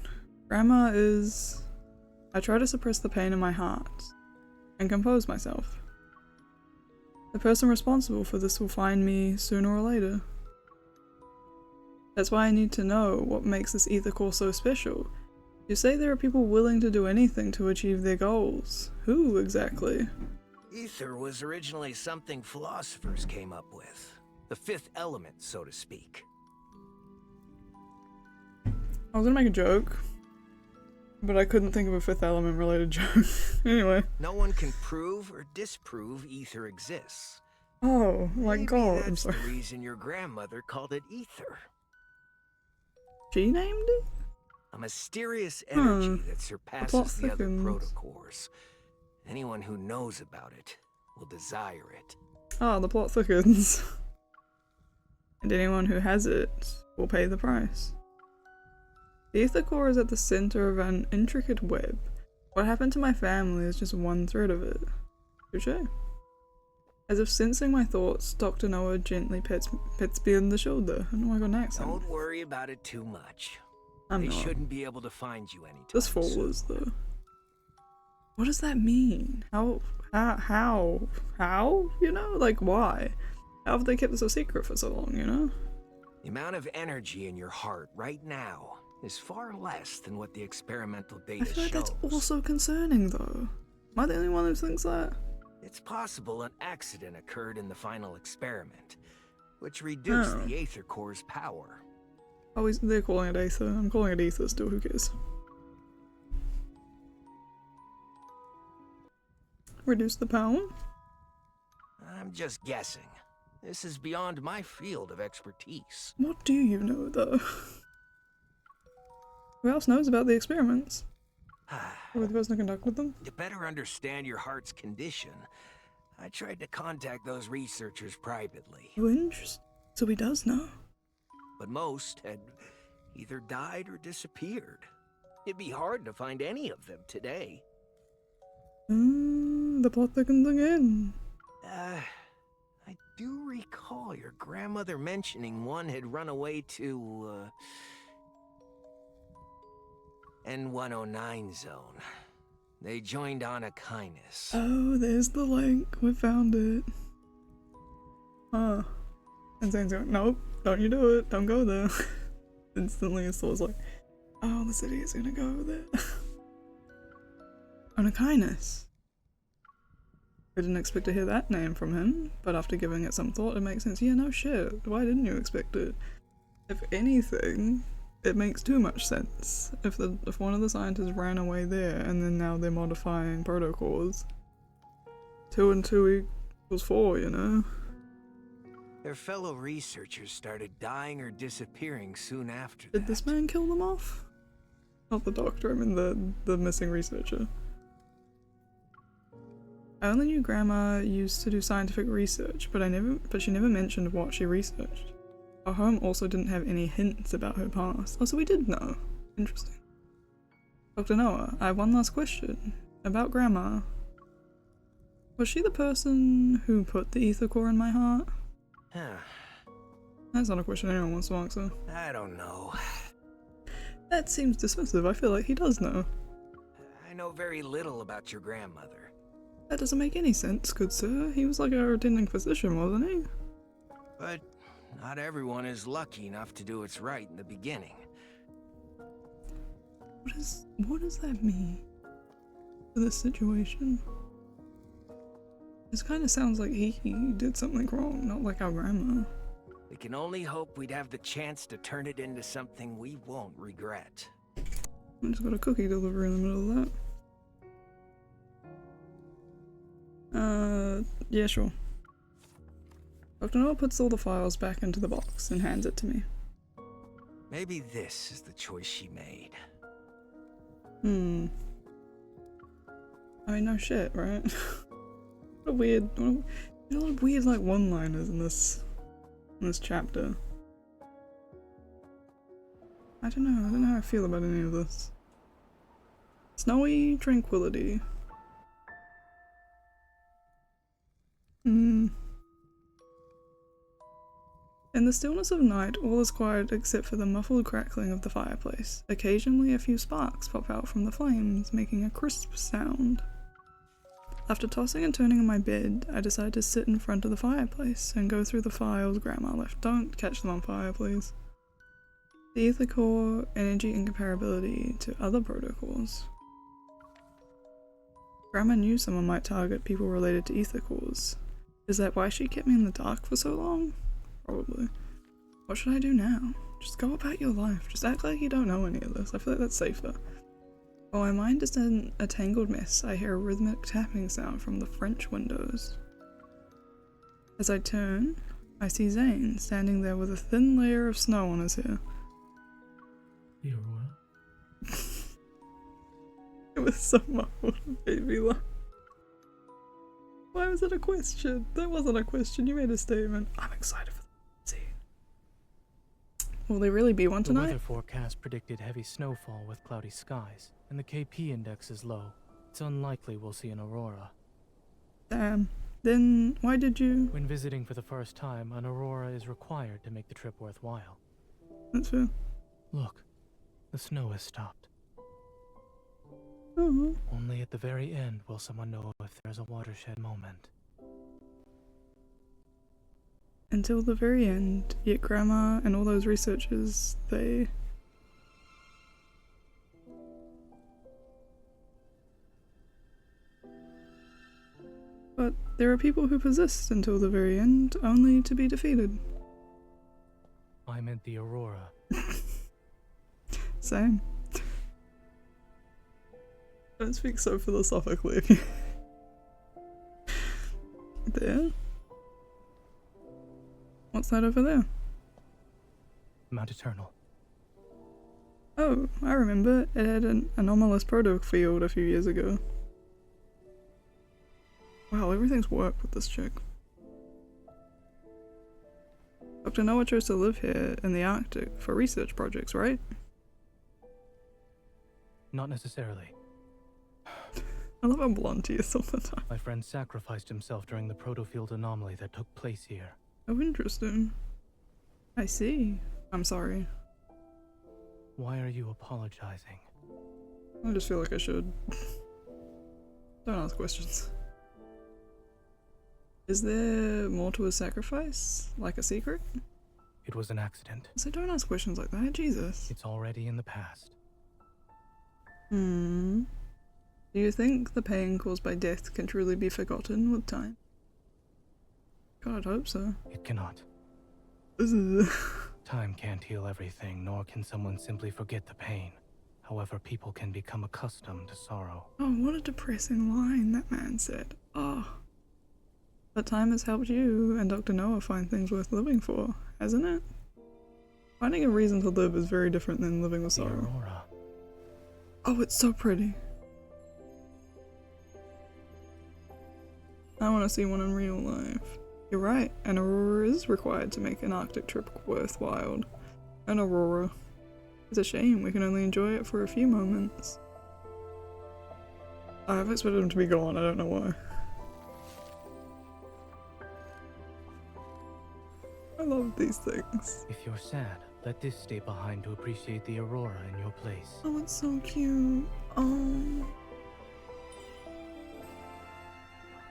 Grandma is... I try to suppress the pain in my heart and compose myself. The person responsible for this will find me sooner or later. That's why I need to know what makes this ether core so special. You say there are people willing to do anything to achieve their goals. Who exactly?
Ether was originally something philosophers came up with. The fifth element, so to speak.
I was gonna make a joke, but I couldn't think of a fifth element related joke. Anyway.
No one can prove or disprove ether exists.
Oh, my god, I'm sorry.
That's the reason your grandmother called it ether.
She named it?
A mysterious energy that surpasses the other protocores. Anyone who knows about it will desire it.
Ah, the plot thickens. And anyone who has it will pay the price. The ether core is at the center of an intricate web. What happened to my family is just one thread of it. Touché. As if sensing my thoughts, Dr. Noah gently pets me on the shoulder. I know I got an accent.
Don't worry about it too much.
They
shouldn't be able to find you anytime
This fall is though. What does that mean? How? You know? Like, why? How have they kept this a secret for so long, you know?
The amount of energy in your heart right now is far less than what the experimental data shows.
I feel like that's also concerning, though. Am I the only one who thinks that?
It's possible an accident occurred in the final experiment, which reduced the Aether Core's power.
Oh, they're calling it Aether. I'm calling it Ether still, who cares? Reduce the power?
I'm just guessing. This is beyond my field of expertise.
What do you know, though? Who else knows about the experiments? Who were the person who conducted them?
To better understand your heart's condition, I tried to contact those researchers privately.
Oh, interesting. So he does know.
But most had either died or disappeared. It'd be hard to find any of them today.
The plot thickens again.
I do recall your grandmother mentioning one had run away to, N109 zone. They joined Anna Kindness.
Oh, there's the link. We found it. Huh. And Zayne's going, nope, don't you do it. Don't go there. Instantly, his soul's like, oh, the city is gonna go there. Anna Kindness. I didn't expect to hear that name from him, but after giving it some thought, it makes sense. Yeah, no shit. Why didn't you expect it? If anything, it makes too much sense. If one of the scientists ran away there and then now they're modifying protocols, 2 and 2 equals 4, you know?
Their fellow researchers started dying or disappearing soon after
Did
that.
this man kill them off? Not the doctor, I mean the missing researcher. I only knew Grandma used to do scientific research, but she never mentioned what she researched. Our home also didn't have any hints about her past. Oh, so we did know. Interesting. Dr. Noah, I have one last question. About Grandma. Was she the person who put the ether core in my heart?
Huh.
That's not a question anyone wants to answer.
I don't know.
That seems dismissive. I feel like he does know.
I know very little about your grandmother.
That doesn't make any sense, good sir. He was like our attending physician, wasn't he?
But not everyone is lucky enough to do what's right in the beginning.
What does that mean for this situation? This kind of sounds like he did something wrong, not like our grandma.
We can only hope we'd have the chance to turn it into something we won't regret.
I just got a cookie delivery in the middle of that. Yeah, sure. Dr. Noah puts all the files back into the box and hands it to me.
Maybe this is the choice she made.
I mean, no shit, right? What a weird, a lot of weird like one-liners in this chapter. I don't know how I feel about any of this. Snowy tranquility. In the stillness of night, all is quiet except for the muffled crackling of the fireplace. Occasionally a few sparks pop out from the flames, making a crisp sound. After tossing and turning in my bed, I decide to sit in front of the fireplace and go through the files Grandma left. Don't catch them on fire, please. The ether core, energy incomparability to other protocols. Grandma knew someone might target people related to ether cores. Is that why she kept me in the dark for so long? Probably. What should I do now? Just go about your life. Just act like you don't know any of this. I feel like that's safer. While my mind is in a tangled mess, I hear a rhythmic tapping sound from the French windows. As I turn, I see Zayne standing there with a thin layer of snow on his hair.
The Aurora?
It was so muffled, it made me laugh. Why was it a question? That wasn't a question, you made a statement. I'm excited for the scene. Will there really be one tonight?
The weather forecast predicted heavy snowfall with cloudy skies, and the KP index is low. It's unlikely we'll see an aurora.
Damn. Then why did you...
When visiting for the first time, an aurora is required to make the trip worthwhile.
That's fair.
Look, the snow has stopped.
Oh.
Only at the very end will someone know if there's a watershed moment.
Until the very end, yet Grandma and all those researchers, they... But there are people who persist until the very end, only to be defeated.
I meant the aurora.
Same. Don't speak so philosophically. There? What's that over there?
Mount Eternal.
Oh, I remember. It had an anomalous proto field a few years ago. Wow, everything's worked with this chick. Dr. Noah chose to live here in the Arctic for research projects, right?
Not necessarily.
I love how blunt he is all the time.
My friend sacrificed himself during the protofield anomaly that took place here.
Oh, interesting. I see. I'm sorry.
Why are you apologizing?
I just feel like I should. Don't ask questions. Is there more to a sacrifice? Like a secret?
It was an accident.
So don't ask questions like that, Jesus.
It's already in the past.
Did Do you think the pain caused by death can truly be forgotten with time? God, I'd hope so.
It cannot.
Ugh.
Time can't heal everything, nor can someone simply forget the pain. However, people can become accustomed to sorrow.
Oh, what a depressing line that man said. Oh. But time has helped you and Dr. Noah find things worth living for, hasn't it? Finding a reason to live is very different than living with
The
sorrow.
Aurora.
Oh, it's so pretty. I want to see one in real life. You're right, an aurora is required to make an Arctic trip worthwhile. An aurora. It's a shame we can only enjoy it for a few moments. I have expected him to be gone, I don't know why. I love these things.
If you're sad, let this stay behind to appreciate the Aurora in your place.
Oh, it's so cute. Oh.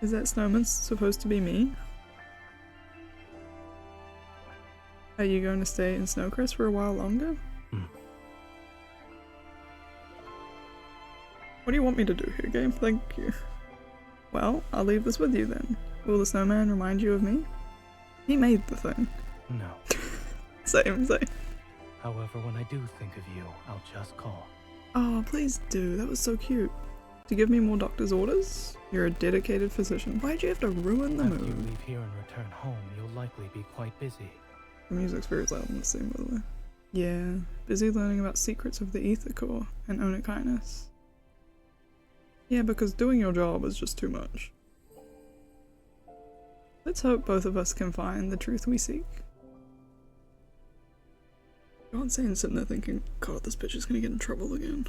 Is that snowman supposed to be me? Are you going to stay in Snowcrest for a while longer? What do you want me to do here, game? Thank you. Well, I'll leave this with you then. Will the snowman remind you of me? He made the thing.
No.
Same.
However, when I do think of you, I'll just call.
Oh, please do. That was so cute. To give me more doctor's orders? You're a dedicated physician. Why'd you have to ruin the
After you
mood?
leave here and return home, you'll likely be quite busy.
The music's very loud in the scene, by the way. Yeah, busy learning about secrets of the ether core and Onychinus. Yeah, because doing your job is just too much. Let's hope both of us can find the truth we seek. God, Zayne's sitting there thinking, God, this bitch is gonna get in trouble again.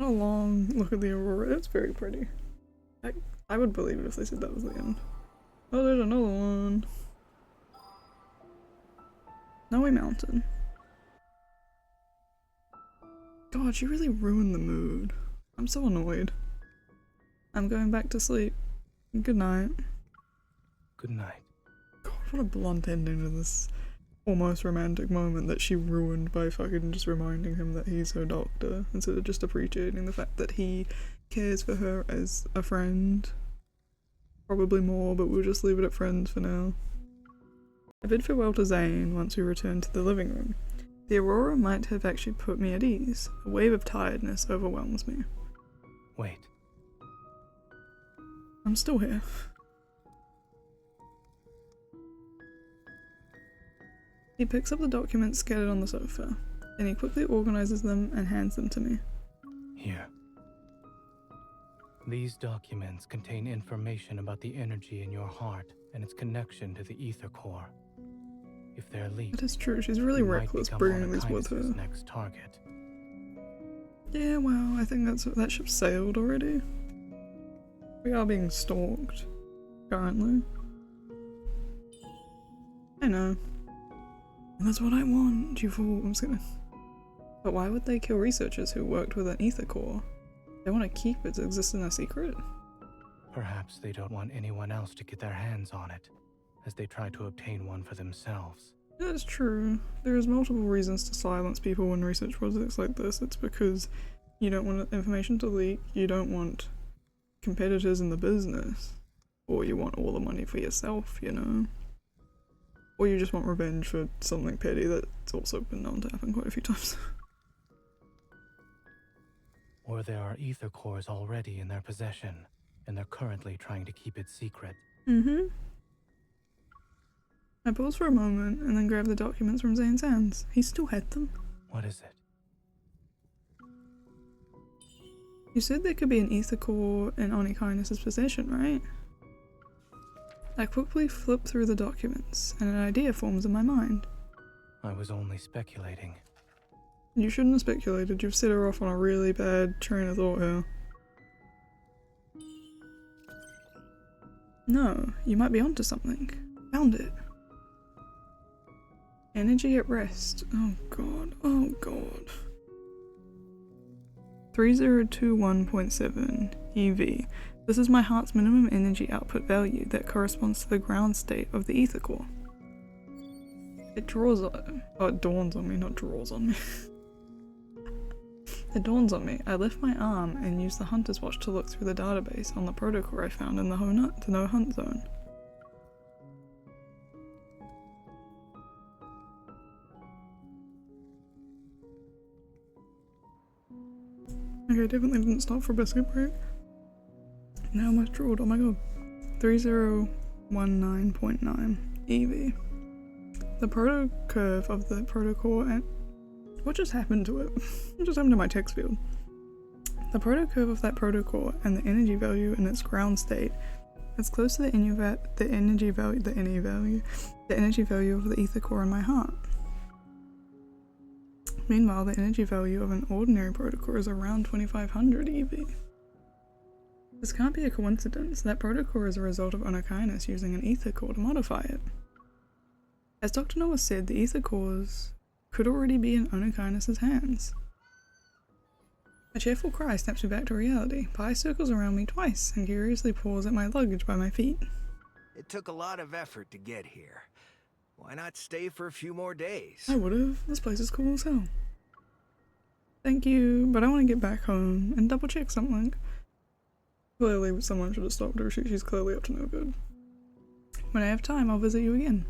A long look at the aurora. It's very pretty. I would believe it if they said that was the end. Oh, there's another one. Snowy Mountain. God, she really ruined the mood. I'm so annoyed. I'm going back to sleep. Good night.
Good night.
God, what a blunt ending to this almost romantic moment that she ruined by fucking just reminding him that he's her doctor instead of just appreciating the fact that he cares for her as a friend. Probably more, but we'll just leave it at friends for now. I bid farewell to Zayne once we return to the living room. The aurora might have actually put me at ease. A wave of tiredness overwhelms me.
Wait.
I'm still here. He picks up the documents scattered on the sofa, and he quickly organizes them and hands them to me.
Here. These documents contain information about the energy in your heart and its connection to the ether core. If they're leaked,
That is true, she's really
you might
reckless
become
bringing these with her.
Onychinus's next target.
Yeah, well, I think that ship sailed already. We are being stalked, currently. I know. And that's what I want, you fool. I'm just gonna... But why would they kill researchers who worked with an ether core? They want to keep its existence a secret?
Perhaps they don't want anyone else to get their hands on it, as they try to obtain one for themselves.
That's true. There's multiple reasons to silence people in research projects like this. It's because you don't want information to leak, you don't want competitors in the business, or you want all the money for yourself, you know? Or you just want revenge for something petty that's also been known to happen quite a few times.
Or there are ether cores already in their possession, and they're currently trying to keep it secret.
Mm-hmm. I paused for a moment and then grabbed the documents from Zayne's hands. He still had them.
What is it?
You said there could be an ether core in Onychinus' possession, right? I quickly flip through the documents, and an idea forms in my mind.
I was only speculating.
You shouldn't have speculated, you've set her off on a really bad train of thought here. No, you might be onto something. Found it. Energy at rest. Oh god, oh god. 3021.7 EV. This is my heart's minimum energy output value that corresponds to the ground state of the ether core. It draws on, oh, it dawns on me, not draws on me. It dawns on me. I lift my arm and use the hunter's watch to look through the database on the protocore I found in the no hunt zone. Okay, definitely didn't stop for a biscuit break. Now much drawed, oh my god. 3019.9 EV. The proto curve of the protocore and what just happened to it? What just happened to my text field? The proto curve of that protocore and the energy value in its ground state is close to the energy value of the ether core in my heart. Meanwhile, the energy value of an ordinary protocore is around 2500 EV. This can't be a coincidence. That protocore is a result of Onokainis using an ether core to modify it. As Dr. Noah said, the ether cores could already be in Onokainis' hands. A cheerful cry snaps me back to reality. Pi circles around me twice and curiously paws at my luggage by my feet.
It took a lot of effort to get here. Why not stay for a few more days?
I would've. This place is cool as hell. Thank you, but I want to get back home and double check something. Clearly someone should have stopped her. She's clearly up to no good. When I have time, I'll visit you again.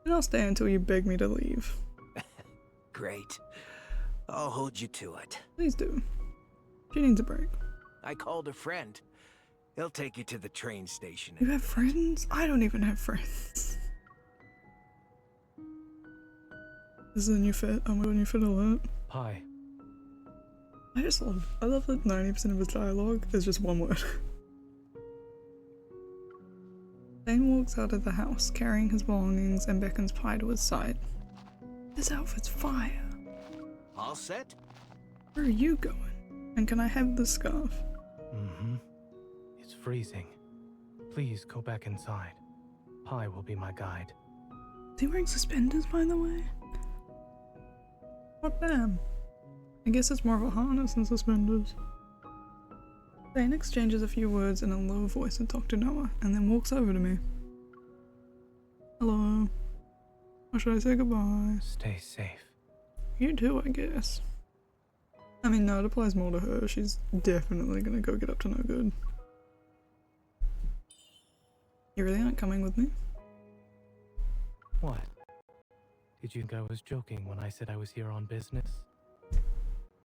And I'll stay until you beg me to leave.
Great. I'll hold you to it.
Please do. She needs a break.
I called a friend. He'll take you to the train station.
You have friends? I don't even have friends. This is a new fit. I'm a new fit alert.
Pi.
I love that 90% of his dialogue is just one word. Zayne walks out of the house, carrying his belongings and beckons Pi to his side. This outfit's fire.
All set?
Where are you going? And can I have the scarf?
Mm-hmm. It's freezing. Please go back inside. Pi will be my guide.
Is he wearing suspenders, by the way? What damn? I guess it's more of a harness than suspenders. Zayne exchanges a few words in a low voice with Dr. Noah, and then walks over to me. Hello. Or should I say goodbye?
Stay safe.
You too, I guess. I mean, no, it applies more to her. She's definitely gonna go get up to no good. You really aren't coming with me?
What? Did you think I was joking when I said I was here on business?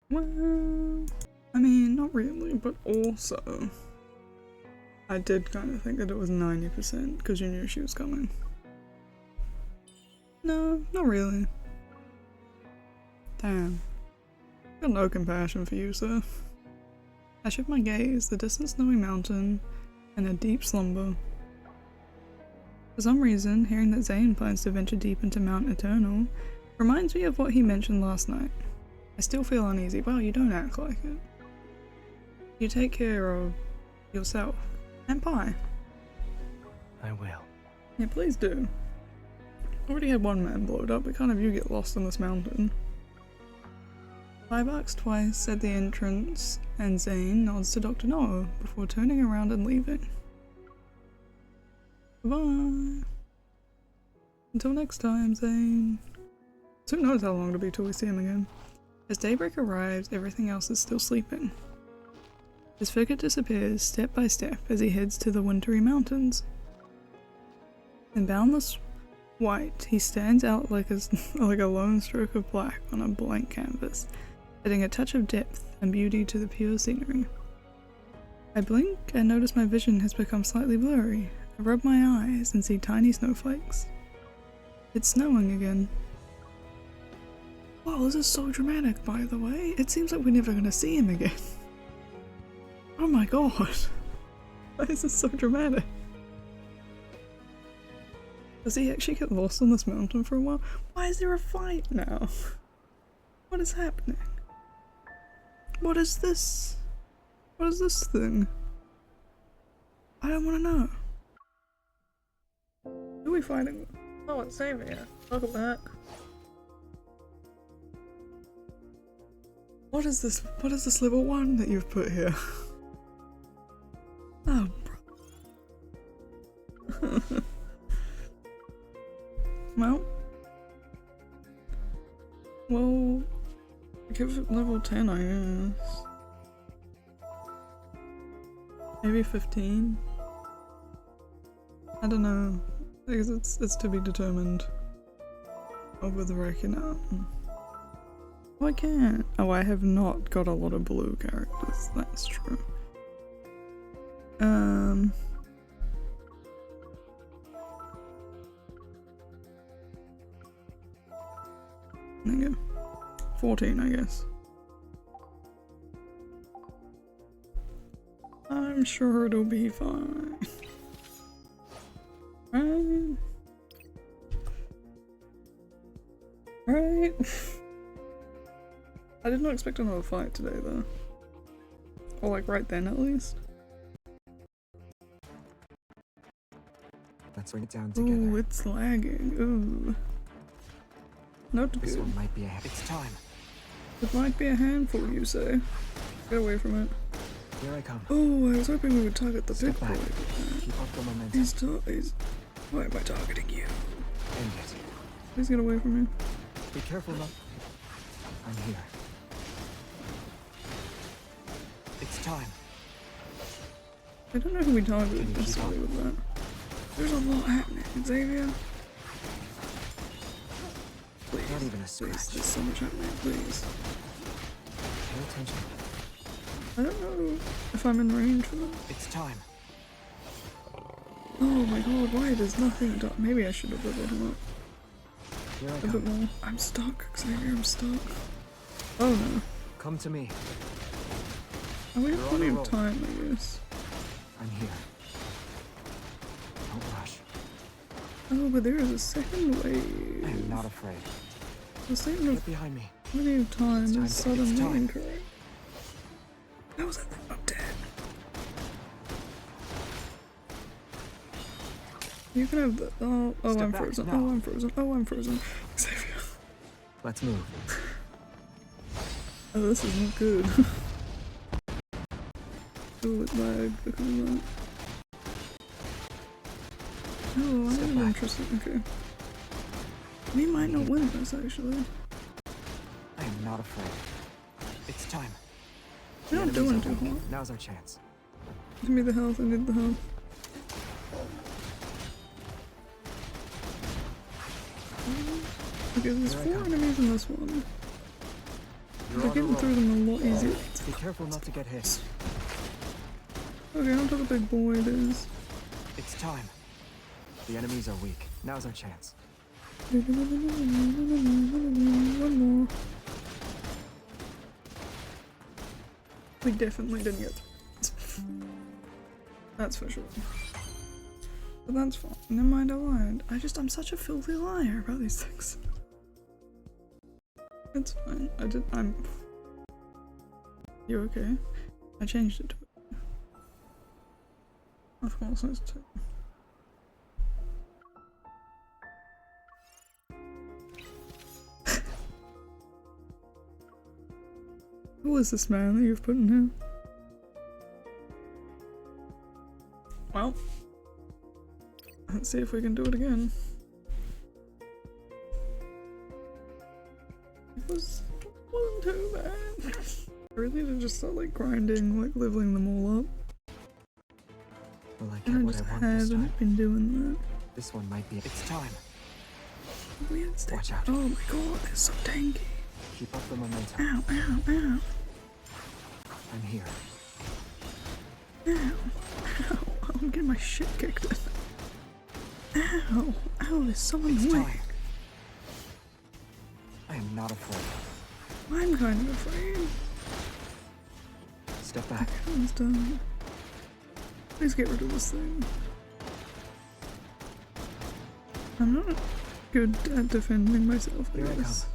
Well, I mean, not really, but also I did kind of think that it was 90% because you knew she was coming. No, not really. Damn. Got no compassion for you, sir. I shift my gaze, the distant snowy mountain, and a deep slumber. For some reason, hearing that Zayne plans to venture deep into Mount Eternal reminds me of what he mentioned last night. I still feel uneasy. Well, you don't act like it. You take care of yourself and Pi.
I will.
Yeah, please do. Already had one man blowed up, but kind of you get lost in this mountain. Pi barks twice at the entrance, and Zayne nods to Dr. Noah before turning around and leaving. Bye. Until next time, Zayne. Who knows how long it'll be till we see him again. As daybreak arrives, everything else is still sleeping. His figure disappears step by step as he heads to the wintry mountains. In boundless white, he stands out like a lone stroke of black on a blank canvas, adding a touch of depth and beauty to the pure scenery. I blink and notice my vision has become slightly blurry. I rub my eyes and see tiny snowflakes. It's snowing again. Wow, this is so dramatic, by the way. It seems like we're never gonna see him again. Oh my god. Why is this so dramatic? Does he actually get lost on this mountain for a while? Why is there a fight now? What is happening? What is this? What is this thing? I don't want to know. Who are we fighting with? Oh, it's Zayne. Welcome back. What is this? What is this level 1 that you've put here? Oh, bro. Well, Give it level 10, I guess. Maybe 15? I don't know. I guess it's to be determined over the wrecking out. Oh, I can't. Oh, I have not got a lot of blue characters. That's true. There you go. 14, I guess. I'm sure it'll be fine. Right? Right? I did not expect another fight today, though. Or like right then, at least.
Let's bring it down together.
Ooh, it's lagging. Ooh. Not good.
This one might be it's time.
It might be a handful, you say. Get away from it.
Here I come.
Oh, I was hoping we would target the big boy.
Keep up the momentum.
He's why am I targeting you?
End it.
Please get away from me.
Be careful, not. I'm here. It's time.
I don't know who we targeted necessarily with that. There's a lot happening, Xavier. Please,
not even a scratch.
Please, there's so much happening, please.
Pay attention.
I don't know if I'm in range for them.
It's time.
Oh my god, why there's nothing done? Maybe I should have leveled him up
Here I
a
come.
bit more. I'm stuck, Xavier, I'm stuck. Oh no.
Come to me.
Oh, we have
You're
plenty
on a
of
roll.
time, I guess.
I'm here. Don't rush.
Oh, but there is a second wave.
I am not afraid.
The statement
Get
of
behind me.
plenty of time
It's time
is
to-
suddenly
it's time.
incorrect. How was that? I'm dead. You can have the. Oh,
Step
I'm
back,
frozen.
now.
Oh, I'm frozen. Oh, I'm frozen. Xavier.
Let's move.
Oh, this is not good. Oh, it lagged because of that. Oh,
Step
I'm
back.
interested. Okay. We might not win this, actually.
I am not afraid. It's time.
We're not
The enemies
doing
are
too
weak.
hot.
Now's our chance.
Give me the health. I need the health. Okay, there's
Here I
4
come.
enemies in this one.
You're
They're
on a
getting
roll.
through them a lot easier.
Be careful not to get hit.
Okay, onto the big boy it is.
It's time. The enemies are weak. Now's our chance.
One more. We definitely didn't get through. That's for sure. But that's fine. Never mind, I lied. I'm such a filthy liar about these things. It's fine. You okay? I changed it to it. Of course, it's too. Who is this man that you've put in here? Well, let's see if we can do it again. It wasn't too bad. I really need to just start like grinding, like leveling them all up.
Will I get
And I
what
just
I want this time?
haven't been doing that.
This one might be. It's time.
Weird stuff.
Watch out.
Oh my god, they're so tanky.
Keep up the momentum.
Ow, ow, ow.
I'm here.
Ow. Ow. I'm getting my shit kicked in. Ow. Ow, they're so
It's
annoying.
time. I am not afraid.
I'm kind of afraid.
Step back.
It's done. Please get rid of this thing. I'm not good at defending myself, I
Here I
guess.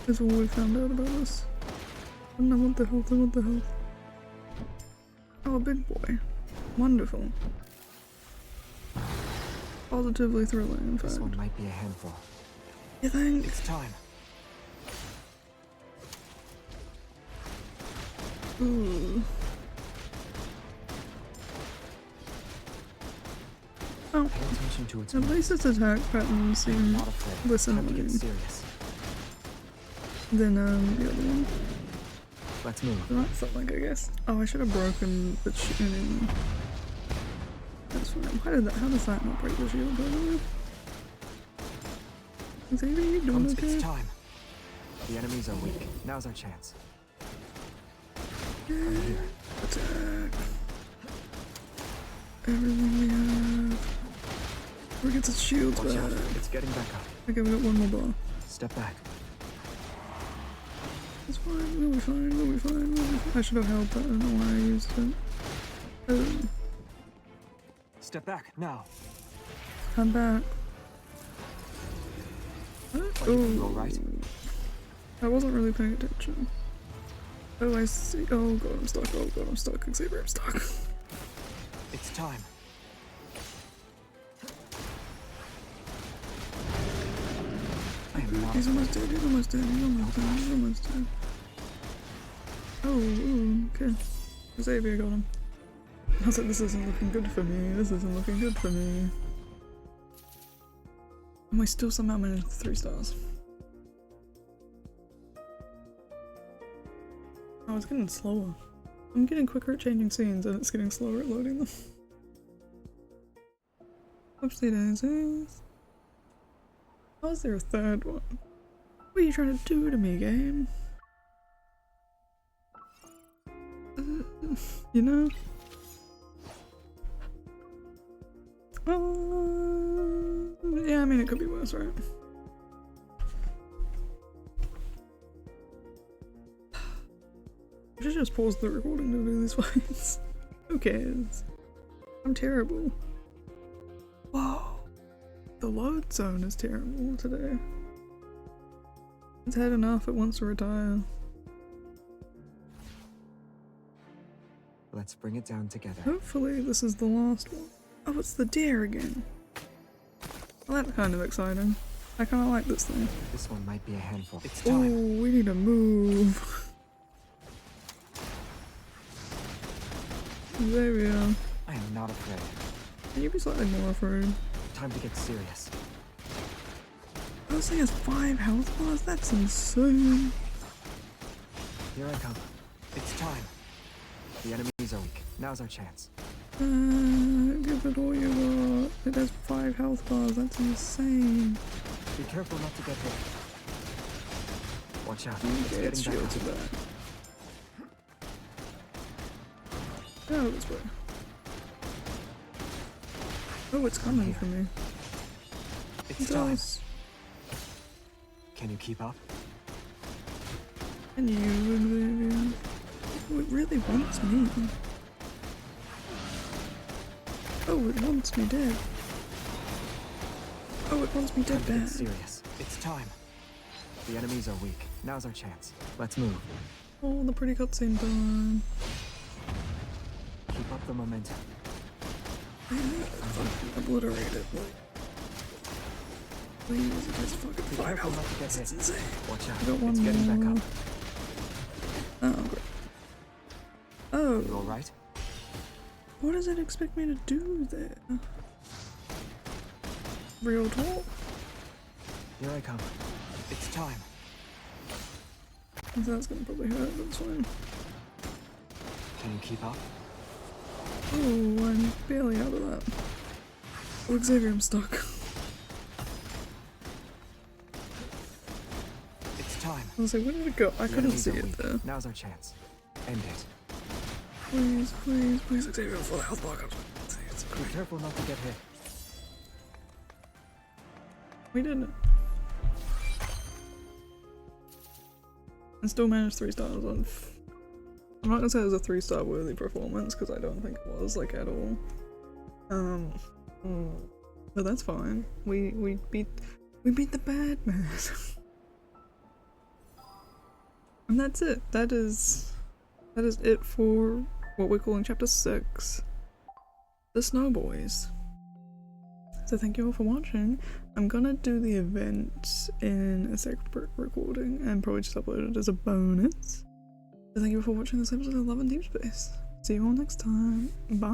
That's all we found out about us. And I want the health, I want the health. Oh, a big boy. Wonderful. Positively thrilling, in
This
fact.
one might be a handful.
You think?
It's time.
Ooh. Oh,
Pay attention to its
at
moves.
least its attack patterns
I'm
seem
not afraid.
less
Time to get
annoying.
serious.
Then the other one.
Let's move.
That felt like, I guess. Oh, I should have broken the tuning. That's fine. How does that not break the shield, by the way? Xavier, you doing okay?
It's time. The enemies are weak. Now's our chance. I'm here.
Attack. Everything we have. Where gets its shields
Watch
back?
out. It's getting back up.
Okay, we got one more bar.
Step back.
It's fine, we'll be fine, we'll be fine, we'll be fine. I should have held that, I don't know why I used it. Oh,
Step back, now.
I'm back.
Are you all right?
I wasn't really paying attention. Oh, I see. Oh god, I'm stuck. Oh god, I'm stuck. Xavier, I'm stuck.
It's time. I am not
He's almost dead, he's almost dead, he's almost dead, he's almost dead. Oh, ooh, okay. Xavier got him. I was like, this isn't looking good for me, this isn't looking good for me. And we still somehow managed 3 stars. Oh, it's getting slower. I'm getting quicker at changing scenes and it's getting slower at loading them. Oopsie daisies. How is there a 3rd one? What are you trying to do to me, game? You know? Yeah, I mean it could be worse, right? I should just pause the recording to do these fights. Who cares? I'm terrible. Whoa. The load zone is terrible today. It's had enough, it wants to retire.
Let's bring it down together.
Hopefully this is the last one. Oh, it's the deer again. Well, that's kind of exciting. I kind of like this thing.
This one might be a handful. It's
Oh,
time.
we need to move. There we are.
I am not afraid.
Can you be slightly more afraid?
Time to get serious.
Oh, this thing has 5 health bars? That's insane.
Here I come. It's time. The enemies are weak. Now's our chance.
Give it all you got. It has 5 health bars. That's insane.
Be careful not to get hit. Watch out.
Okay,
It's
it's
getting
shields
back up.
back. Go this way. Oh, it's coming for me.
It's
It
time.
does.
Can you keep up?
And you, Xavier. Oh, it really wants me. Oh, it wants me dead. Oh, it wants me dead
Time to get
bad.
serious. It's time. The enemies are weak. Now's our chance. Let's move.
Oh, the pretty cutscene time.
Keep up the momentum.
Fucking obliterate it. Please, it has fucking 5 health.
Not to get
That's
hit.
insane.
Watch out.
I got one
It's getting back
more.
up.
Oh, great. Oh,
You alright?
what does it expect me to do there? Real talk?
Here I come. It's time.
That's gonna probably hurt, but it's fine.
Can you keep up?
Oh, I'm barely out of that. Oh, Xavier, I'm stuck.
It's time.
I was like, where did it go? I
The
couldn't
enemies
see
are
it
weak.
there.
Now's our chance. End it.
Please, please, please, Xavier, full health bar comes. It's
Be
great.
careful not to get hit.
We did it. And still managed 3 stars on. I'm not gonna say it was a 3-star worthy performance because I don't think it was like at all. But that's fine. We beat the bad man. And that's it. That is it for what we're calling chapter 6. The Snow Boys. So thank you all for watching. I'm gonna do the event in a separate recording and probably just upload it as a bonus. So thank you all for watching this episode of Love and Deep Space. See you all next time. Bye.